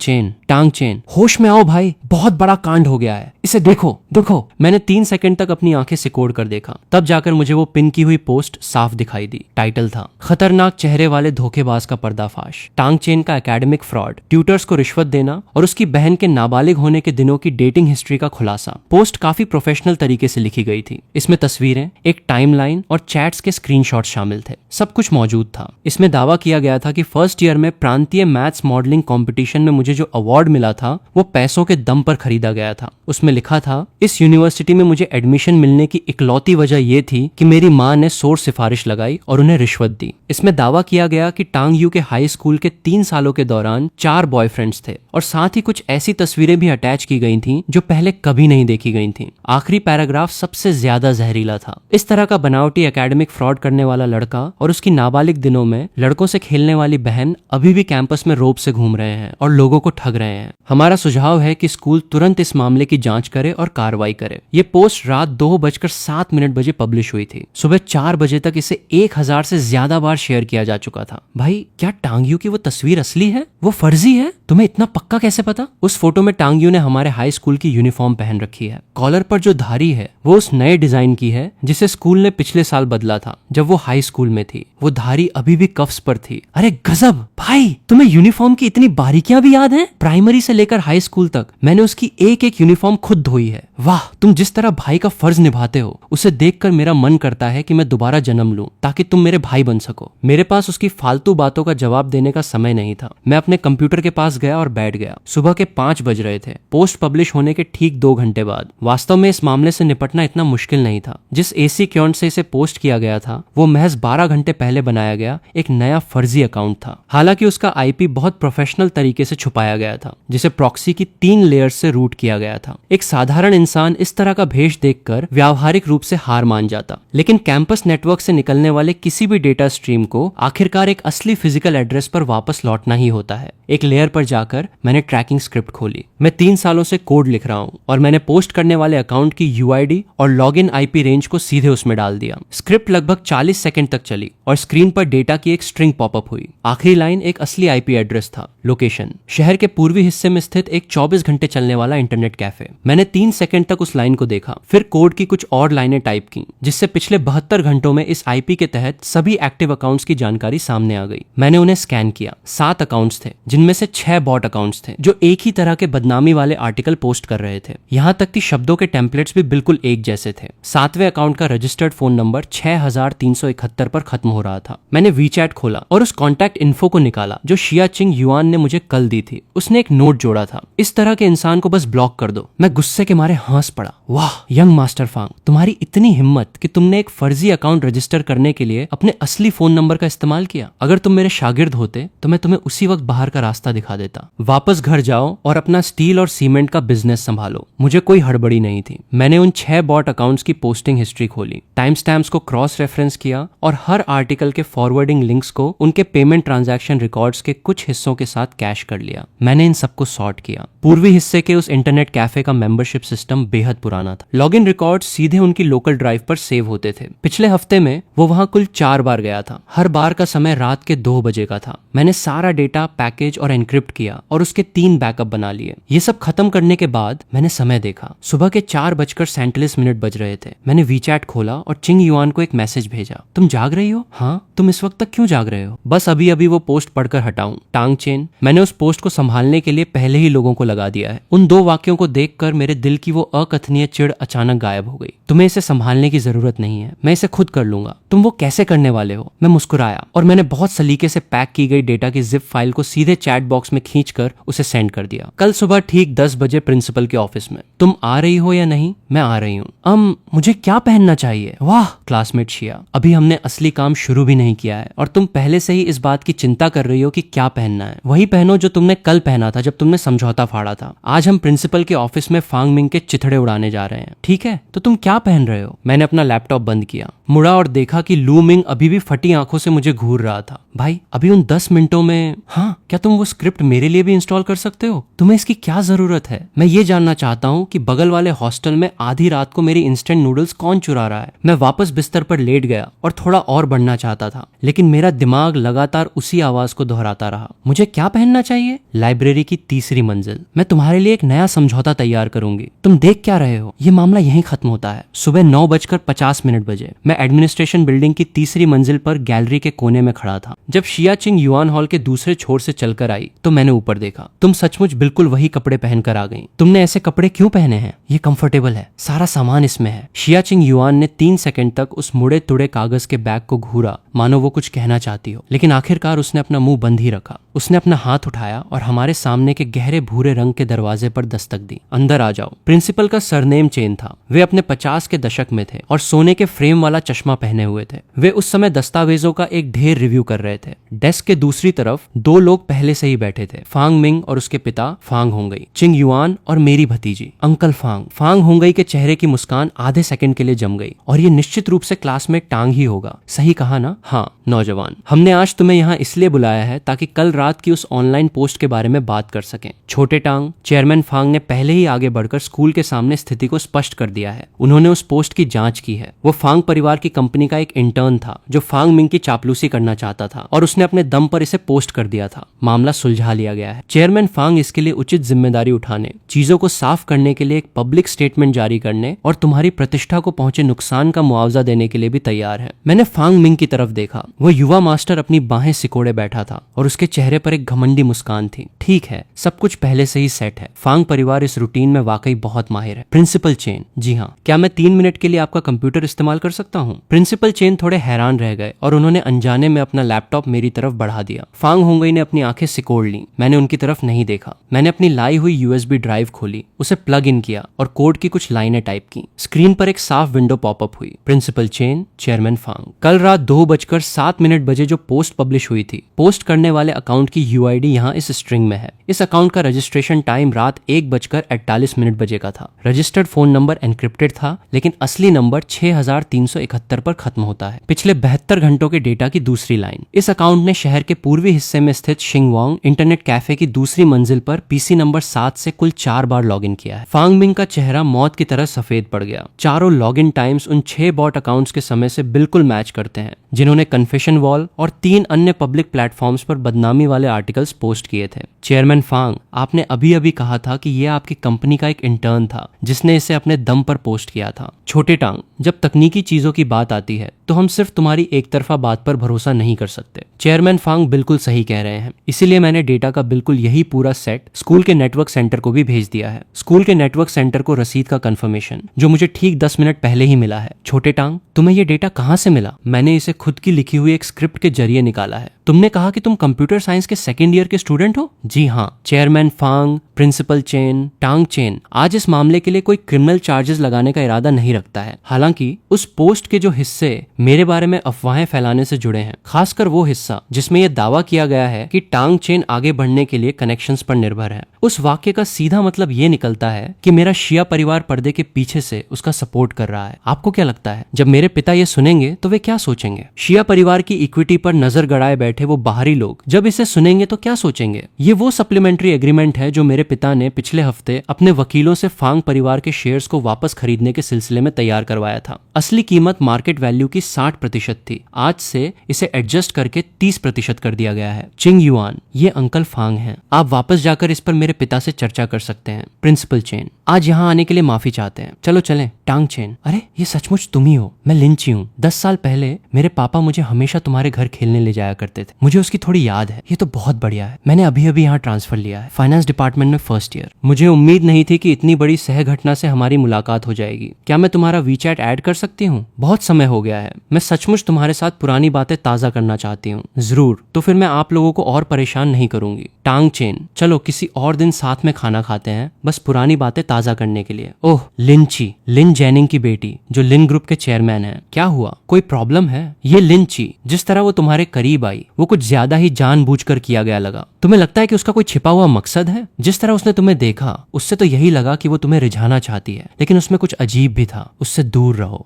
चेन, होश में आओ भाई, बहुत बड़ा कांड हो गया है। इसे देखो। मैंने 3 सेकंड तक अपनी आंखें सिकोड़ कर देखा, तब जाकर मुझे वो पिन की हुई पोस्ट साफ दिखाई दी। टाइटल था, खतरनाक चेहरे वाले धोखेबाज का पर्दाफाश, टांग चेन का एकेडमिक फ्रॉड, ट्यूटर्स को रिश्वत देना और उसकी बहन के नाबालिग होने के दिनों की डेटिंग हिस्ट्री का खुलासा। पोस्ट काफी प्रोफेशनल तरीके से लिखी गई थी। इसमें तस्वीरें, एक टाइमलाइन और चैट्स के स्क्रीनशॉट शामिल थे। सब कुछ मौजूद था। इसमें दावा किया गया था कि फर्स्ट ईयर में प्रांतीय मैथ्स मॉडलिंग कंपटीशन में मुझे जो अवार्ड मिला था वो पैसों के दम पर खरीदा गया था। उसमें लिखा था, इस यूनिवर्सिटी में मुझे एडमिशन मिलने की इकलौती वजह ये थी कि मेरी माँ ने सोच सिफारिश लगाई और उन्हें रिश्वत दी। इसमें दावा किया गया कि टांग यू के हाई स्कूल के 3 सालों के दौरान 4 बॉयफ्रेंड्स थे और साथ ही कुछ ऐसी तस्वीरें भी अटैच की गई थीं जो पहले कभी नहीं देखी गई थीं। आखिरी पैराग्राफ सबसे ज्यादा जहरीला था। इस तरह का बनावटी एकेडमिक फ्रॉड करने वाला लड़का और उसकी नाबालिग दिनों में लड़कों से खेलने वाली बहन अभी भी कैंपस में रोब से घूम रहे हैं और लोगों को ठग रहे हैं। हमारा सुझाव है कि स्कूल तुरंत इस मामले की जांच करे और कार्रवाई करे। ये पोस्ट रात 2:07 बजे पब्लिश हुई थी। सुबह 4 बजे तक इसे 1000 से ज्यादा बार शेयर किया जा चुका था। भाई, क्या टांग यू की वो तस्वीर असली है? वो फर्जी है? तुम्हें इतना पक्का कैसे पता? उस फोटो में टांग यू ने हमारे हाई स्कूल की यूनिफॉर्म पहन रखी है। कॉलर पर जो धारी है वो उस नए डिजाइन की है जिसे स्कूल ने पिछले साल बदला था जब वो हाई स्कूल में थी। वो धारी अभी भी कफ्स पर थी। अरे गजब भाई, तुम्हें यूनिफॉर्म की इतनी बारीकियां भी याद हैं? प्राइमरी से लेकर हाई स्कूल तक मैंने उसकी एक एक यूनिफॉर्म खुद धोई है। वाह, तुम जिस तरह भाई का फर्ज निभाते हो उसे देखकर मेरा मन करता है कि मैं दोबारा जन्म लूं ताकि तुम मेरे भाई बन सको। मेरे पास उसकी फालतू बातों का जवाब देने का समय नहीं था। मैं अपने कंप्यूटर के पास गया और बैठ गया। सुबह के 5 बज रहे थे, पोस्ट पब्लिश होने के ठीक 2 घंटे बाद। वास्तव में इस मामले से निपटना इतना मुश्किल नहीं था। जिस एसी अकाउंट से इसे पोस्ट किया गया था वो महज 12 घंटे पहले बनाया गया एक नया फर्जी अकाउंट था। हालांकि उसका आईपी बहुत प्रोफेशनल तरीके से छुपाया गया था जिसे प्रॉक्सी की 3 लेयर्स से रूट किया गया था। एक साधारण इंसान इस तरह का भेष देखकर व्यावहारिक रूप से हार मान जाता, लेकिन कैंपस नेटवर्क से निकलने वाले किसी भी डेटा स्ट्रीम को आखिरकार एक असली फिजिकल एड्रेस पर वापस लौटना ही होता है। एक लेयर पर जाकर मैंने ट्रैकिंग स्क्रिप्ट खोली। मैं 3 सालों से कोड लिख रहा हूँ और मैंने पोस्ट करने वाले अकाउंट की यूआईडी और लॉगिन आईपी रेंज को सीधे उसमें डाल दिया। स्क्रिप्ट लगभग 40 सेकंड तक चली और स्क्रीन पर डेटा की एक स्ट्रिंग पॉपअप हुई। आखिरी लाइन एक असली आईपी एड्रेस था। लोकेशन शहर के पूर्वी हिस्से में स्थित एक 24 घंटे चलने वाला इंटरनेट कैफे। मैंने 3 सेकंड तक उस लाइन को देखा, फिर कोड की कुछ और लाइनें टाइप की जिससे पिछले 72 घंटों में इस आईपी के तहत सभी एक्टिव अकाउंट्स की जानकारी सामने आ गई। मैंने उन्हें स्कैन किया। 7 अकाउंट्स थे जिनमें से 6 बॉट अकाउंट्स थे जो एक ही तरह के बदनामी वाले आर्टिकल पोस्ट कर रहे थे। यहाँ तक कि शब्दों के टेम्पलेट्स भी बिल्कुल एक जैसे थे। 7वें अकाउंट का रजिस्टर्ड फोन नंबर 6371 पर खत्म हो रहा था। मैंने वीचैट खोला और उस कॉन्टैक्ट इन्फो को निकाला जो शिया चिंग युआन ने मुझे कल दी थी। उसने एक नोट जोड़ा था, इस तरह के इंसान को बस ब्लॉक कर दो। मैं गुस्से के मारे हंस पड़ा। वाह यंग मास्टर फांग, तुम्हारी इतनी हिम्मत कि तुमने एक फर्जी अकाउंट रजिस्टर करने के लिए अपने असली फोन नंबर का इस्तेमाल किया। अगर तुम मेरे शागिर्द होते तो मैं तुम्हें उसी वक्त बाहर का रास्ता दिखा देता। वापस घर जाओ और अपना स्टील और सीमेंट का बिजनेस संभालो। मुझे कोई हड़बड़ी नहीं थी। मैंने उन 6 बॉट अकाउंट्स की पोस्टिंग हिस्ट्री खोली, टाइम स्टैम्प्स को क्रॉस रेफरेंस किया और हर आर्टिकल के फॉरवर्डिंग लिंक्स को उनके पेमेंट ट्रांजैक्शन रिकॉर्ड्स के कुछ हिस्सों के साथ कैश कर लिया। मैंने इन सबको सॉर्ट किया। पूर्वी हिस्से के उस इंटरनेट कैफे का मेंबरशिप सिस्टम बेहद पुराना था। लॉगिन रिकॉर्ड सीधे उनकी लोकल ड्राइव पर सेव होते थे। पिछले हफ्ते में वो वहां कुल 4 बार गया था। हर बार का समय रात के 2 बजे का था। मैंने सारा डेटा पैकेज और एनक्रिप्ट किया और उसके 3 बैकअप बना लिए। ये सब खत्म करने के बाद मैंने समय देखा। सुबह के 4:47 बज रहे थे। मैंने वीचैट खोला और चिंग युआन को एक मैसेज भेजा, तुम जाग रही हो? हाँ। तुम इस वक्त तक क्यों जाग रहे हो? बस अभी अभी वो पोस्ट पढ़कर हटाऊं। टांग चेन। मैंने उस पोस्ट को संभालने के लिए पहले ही लोगों को लगा दिया है। उन 2 वाक्यों को देखकर मेरे दिल की वो अकथनीय चिढ़ अचानक गायब हो गई। तुम्हें इसे संभालने की जरूरत नहीं है, मैं इसे खुद कर लूंगा। तुम वो कैसे करने वाले हो? मैं मुस्कुराया और मैंने बहुत सलीके से पैक की गई डेटा की जिप फाइल को सीधे चैट बॉक्स में खींचकर उसे सेंड कर दिया। कल सुबह ठीक 10 बजे प्रिंसिपल के ऑफिस में। तुम आ रही हो या नहीं? मैं आ रही हूँ। मुझे क्या पहनना चाहिए? वाह क्लासमेट शिया, अभी हमने असली काम शुरू भी नहीं किया है और तुम पहले से ही इस बात की चिंता कर रही हो कि क्या पहनना है। वही पहनो जो तुमने कल पहना था जब तुमने समझौता फाड़ा था। आज हम प्रिंसिपल के ऑफिस में फांग मिंग के चिथड़े उड़ाने जा रहे हैं, ठीक है? तो तुम क्या पहन रहे हो? मैंने अपना लैपटॉप बंद किया, मुड़ा और देखा कि लू मिंग अभी भी फटी आंखों से मुझे घूर रहा था। भाई अभी उन 10 मिनटों में। हाँ, क्या तुम वो स्क्रिप्ट मेरे लिए भी इंस्टॉल कर सकते हो? तुम्हें इसकी क्या जरूरत है? मैं ये जानना चाहता हूँ कि बगल वाले हॉस्टल में आधी रात को मेरी इंस्टेंट नूडल्स कौन चुरा रहा है। मैं वापस बिस्तर पर लेट गया और थोड़ा और बढ़ना चाहता था, लेकिन मेरा दिमाग लगातार उसी आवाज को दोहराता रहा। मुझे क्या पहनना चाहिए? लाइब्रेरी की 3री मंजिल। मैं तुम्हारे लिए एक नया समझौता तैयार करूंगी। तुम देख क्या रहे हो? ये मामला यहीं खत्म होता है। सुबह 9:50 बजे मैं एडमिनिस्ट्रेशन बिल्डिंग की 3री मंजिल पर गैलरी के कोने में खड़ा था। जब शिया चिंग युआन हॉल के दूसरे छोर से चलकर आई तो मैंने ऊपर देखा। तुम सचमुच बिल्कुल वही कपड़े पहनकर आ गई। तुमने ऐसे कपड़े क्यों पहने हैं? ये कंफर्टेबल है, सारा सामान इसमें है। शिया चिंग युआन ने 3 सेकंड तक उस मुड़े तुड़े कागज के बैग को घूरा, मानो वो कुछ कहना चाहती हो, लेकिन आखिरकार उसने अपना मुंह बंद ही रखा। उसने अपना हाथ उठाया और हमारे सामने के गहरे भूरे रंग के दरवाजे पर दस्तक दी। अंदर आ जाओ। प्रिंसिपल का सरनेम चेन था। वे अपने 50 के दशक में थे और सोने के फ्रेम वाला चश्मा पहने हुए थे। वे उस समय दस्तावेजों का एक ढेर रिव्यू कर रहे थे। डेस्क के दूसरी तरफ 2 लोग पहले से ही बैठे थे, फांग मिंग और उसके पिता फांग होंगई, चिंग युआन और मेरी भतीजी अंकल फांग। फांग होंगई के चेहरे की मुस्कान आधे सेकंड के लिए जम गई। और ये निश्चित रूप से क्लासमेट टांग ही होगा। सही कहा कहा ना, हाँ नौजवान, हमने आज तुम्हें यहाँ इसलिए बुलाया है ताकि कल रात की उस ऑनलाइन पोस्ट के बारे में बात कर सकें। छोटे टांग, चेयरमैन फांग ने पहले ही आगे बढ़कर स्कूल के सामने स्थिति को स्पष्ट कर दिया है। उन्होंने उस पोस्ट की जांच की है। वो फांग परिवार की कंपनी का एक इंटर्न था जो फांग मिंग की चापलूसी करना चाहता था और उसने अपने दम पर इसे पोस्ट कर दिया था। मामला सुलझा लिया गया है। चेयरमैन फांग इसके लिए उचित जिम्मेदारी उठाने, चीजों को साफ करने के लिए एक पब्लिक स्टेटमेंट जारी करने और तुम्हारी प्रतिष्ठा को पहुंचे नुकसान का मुआवजा देने के लिए भी तैयार है। मैंने फांग मिंग की तरफ देखा। वो युवा मास्टर अपनी बाहें सिकोड़े बैठा था और उसके चेहरे पर एक घमंडी मुस्कान थी। ठीक है, सब कुछ पहले से ही सेट है। फांग परिवार इस रूटीन में वाकई बहुत माहिर है। प्रिंसिपल चेन, जी हाँ, क्या मैं 3 मिनट के लिए आपका कंप्यूटर इस्तेमाल कर सकता हूँ? प्रिंसिपल चेन थोड़े हैरान रह गए और उन्होंने अनजाने में अपना लैपटॉप मेरी तरफ बढ़ा दिया। फांग होंगई ने अपनी आंखें सिकोड़ ली। मैंने उनकी तरफ नहीं देखा। मैंने अपनी लाई हुई यूएसबी ड्राइव खोली, उसे प्लग इन किया और कोड की कुछ लाइनें टाइप की। स्क्रीन पर एक साफ विंडो पॉपअप हुई। Principal Chen, chairman Fang. कल रात 2:07 बजे जो पोस्ट पब्लिश हुई थी, पोस्ट करने वाले अकाउंट की यूआईडी यहाँ इस स्ट्रिंग में है। इस अकाउंट का रजिस्ट्रेशन टाइम रात 1:48 बजे का था। रजिस्टर्ड फोन नंबर एनक्रिप्टेड था, लेकिन असली नंबर 6371 पर खत्म होता है। पिछले 72 घंटों के डेटा की दूसरी लाइन। इस अकाउंट ने शहर के पूर्वी हिस्से में स्थित शिंगवांग इंटरनेट कैफे की दूसरी मंजिल पर पीसी नंबर 7 से कुल 4 बार लॉगिन किया है। फांग मिंग का चेहरा मौत की तरह सफेद पड़ गया। चारों लॉगिन टाइम्स उन 6 बॉट अकाउंट्स के समय से बिल्कुल मैच करते हैं जिन्होंने कन्फेशन वॉल और 3 अन्य पब्लिक प्लेटफॉर्म्स पर बदनामी वाले आर्टिकल्स पोस्ट किए थे। चेयरमैन फांग, आपने अभी अभी कहा था कि यह आपकी कंपनी का एक इंटर्न था जिसने इसे अपने दम पर पोस्ट किया था। छोटे टांग, जब तकनीकी चीजों की बात आती है तो हम सिर्फ तुम्हारी एक तरफा बात पर भरोसा नहीं कर सकते। चेयरमैन फांग बिल्कुल सही कह रहे हैं। इसीलिए मैंने डेटा का बिल्कुल यही पूरा सेट स्कूल के नेटवर्क सेंटर को भी भेज दिया है। स्कूल के नेटवर्क सेंटर को रसीद का कंफर्मेशन जो मुझे ठीक 10 मिनट पहले ही मिला है। छोटे टांग, तुम्हें ये डेटा कहाँ से मिला? मैंने इसे खुद की लिखी हुई एक स्क्रिप्ट के जरिए निकाला है। तुमने कहा कि तुम कंप्यूटर साइंस के 2nd ईयर के स्टूडेंट हो? जी हाँ। चेयरमैन फांग, प्रिंसिपल चेन, टांग चेन आज इस मामले के लिए कोई क्रिमिनल चार्जेस लगाने का इरादा नहीं रखता है। हालांकि उस पोस्ट के जो हिस्से मेरे बारे में अफवाहें फैलाने से जुड़े हैं, खासकर वो हिस्सा जिसमें यह दावा किया गया है कि टांग चेन आगे बढ़ने के लिए कनेक्शंस पर निर्भर है, उस वाक्य का सीधा मतलब ये निकलता है कि मेरा शिया परिवार पर्दे के पीछे से उसका सपोर्ट कर रहा है। आपको क्या लगता है जब मेरे पिता ये सुनेंगे तो वे क्या सोचेंगे? शिया परिवार की इक्विटी पर नजर गड़ाए बैठे वो बाहरी लोग जब इसे सुनेंगे तो क्या सोचेंगे? ये वो सप्लीमेंट्री एग्रीमेंट है जो मेरे पिता ने पिछले हफ्ते अपने वकीलों से फांग परिवार के शेयर्स को वापस खरीदने के सिलसिले में तैयार करवाया था। असली कीमत मार्केट वैल्यू की 60% थी। आज से इसे एडजस्ट करके 30% कर दिया गया है। चिंग युआन, ये अंकल फांग हैं। आप वापस जाकर इस पर मेरे पिता से चर्चा कर सकते हैं। प्रिंसिपल चेन, आज यहाँ आने के लिए माफी चाहते हैं। चलो चलें। टांग चेन, अरे ये सचमुच तुम ही हो। मैं लिंची हूँ। 10 साल पहले मेरे पापा मुझे हमेशा तुम्हारे घर खेलने ले जाया करते थे। मुझे उसकी थोड़ी याद है। ये तो बहुत बढ़िया है। मैंने अभी अभी यहाँ ट्रांसफर लिया है, फाइनेंस डिपार्टमेंट में 1st ईयर। मुझे उम्मीद नहीं थी कि इतनी बड़ी सह घटना से हमारी मुलाकात हो जाएगी। क्या मैं तुम्हारा वीचैट ऐड कर सकती हूँ? बहुत समय हो गया है। मैं सचमुच तुम्हारे साथ पुरानी बातें ताजा करना चाहती हूँ। जरूर, तो फिर मैं आप लोगों को और परेशान नहीं करूंगी। टांग चेन, चलो किसी और दिन साथ में खाना खाते हैं, बस पुरानी बातें ताजा करने के लिए। ओह लिंची, लिन जैनिंग की बेटी जो लिन ग्रुप के चेयरमैन हैं। क्या हुआ, कोई प्रॉब्लम है? ये लिंची, जिस तरह वो तुम्हारे करीब आई वो कुछ ज्यादा ही जानबूझकर किया गया लगा। तुम्हें लगता है कि उसका कोई छिपा हुआ मकसद है? जिस तरह उसने तुम्हें देखा उससे तो यही लगा कि वो तुम्हें रिझाना चाहती है, लेकिन उसमें कुछ अजीब भी था। उससे दूर रहो।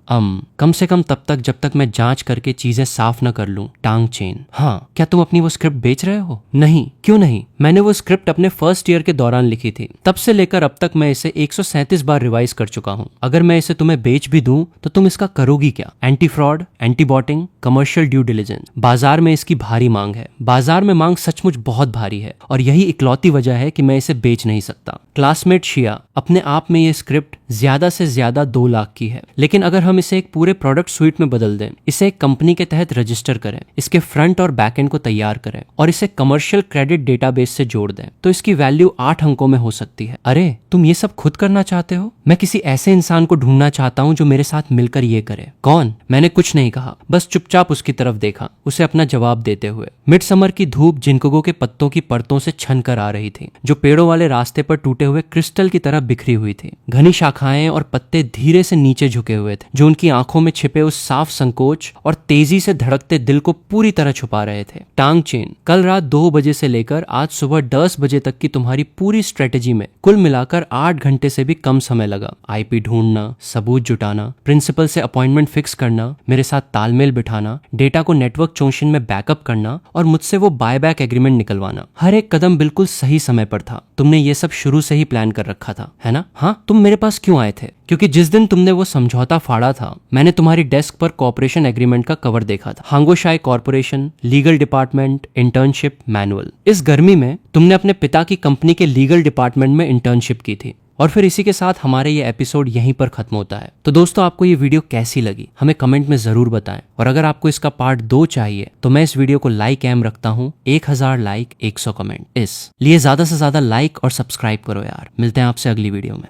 कम से कम तब तक जब तक मैं जांच करके चीजें साफ न कर लूं। टांग चेन, हाँ, क्या तुम अपनी वो स्क्रिप्ट बेच रहे हो? नहीं। क्यों नहीं? मैंने वो स्क्रिप्ट अपने 1st ईयर के दौरान लिखी थी। तब से लेकर अब तक मैं इसे 137 बार रिवाइज कर चुका हूँ। अगर मैं इसे तुम्हें बेच भी दूं तो तुम इसका करोगी क्या? Anti fraud, anti botting, commercial due diligence. बाजार में इसकी भारी मांग है। बाजार में मांग सचमुच बहुत भारी है और यही इकलौती वजह है कि मैं इसे बेच नहीं सकता। क्लासमेट शिया, अपने आप में ये स्क्रिप्ट ज्यादा से ज्यादा 2 लाख की है, लेकिन अगर हम इसे एक पूरे प्रोडक्ट स्वीट में बदल दें, इसे एक कंपनी के तहत रजिस्टर करें, इसके फ्रंट और बैक एंड को तैयार करें और इसे कमर्शियल क्रेडिट डेटाबेस से जोड़ दें, तो इसकी वैल्यू 8 अंकों में हो सकती है। अरे तुम ये सब खुद करना चाहते हो? मैं किसी ऐसे इंसान को ढूंढना चाहता हूँ जो मेरे साथ मिलकर ये करे। कौन? मैंने कुछ नहीं कहा, बस चुपचाप उसकी तरफ देखा, उसे अपना जवाब देते हुए। मिडसमर की धूप जिंकगो के पत्तों की परतों से छन कर आ रही थी, जो पेड़ों वाले रास्ते पर टूटे हुए क्रिस्टल की तरह बिखरी हुई थी। घनी शाखाएं और पत्ते धीरे से नीचे झुके हुए थे, जो उनकी आंखों में छिपे उस साफ संकोच और तेजी से धड़कते दिल को पूरी तरह छुपा रहे थे। टांग चेन, कल रात 2 बजे से लेकर आज सुबह 10 बजे तक की तुम्हारी पूरी स्ट्रेटेजी में कुल मिलाकर 8 घंटे से भी कम समय लगा। आईपी ढूंढना, सबूत जुटाना, प्रिंसिपल से अपॉइंटमेंट फिक्स करना, मेरे साथ तालमेल बिठाना, डेटा को नेटवर्क चोंशन में बैकअप करना और मुझसे वो बायबैक एग्रीमेंट निकलवाना। हर एक कदम बिल्कुल सही समय पर था। तुमने ये सब शुरू से ही प्लान कर रखा था, है ना? हाँ, तुम मेरे पास क्यों आए थे? क्योंकि जिस दिन तुमने वो समझौता फाड़ा था, मैंने तुम्हारी डेस्क पर कॉर्पोरेशन एग्रीमेंट का कवर देखा था। हांगोशाई corporation, legal department, internship, manual. इस गर्मी में तुमने अपने पिता की कंपनी के लीगल डिपार्टमेंट में इंटर्नशिप की थी। और फिर इसी के साथ हमारे ये एपिसोड यहीं पर खत्म होता है। तो दोस्तों, आपको ये वीडियो कैसी लगी हमें कमेंट में जरूर बताएं। और अगर आपको इसका पार्ट 2 चाहिए तो मैं इस वीडियो को लाइक एम रखता हूँ। 1000 लाइक, 100 कमेंट। इस लिए ज्यादा से ज्यादा लाइक और सब्सक्राइब करो यार। मिलते हैं आपसे अगली वीडियो में।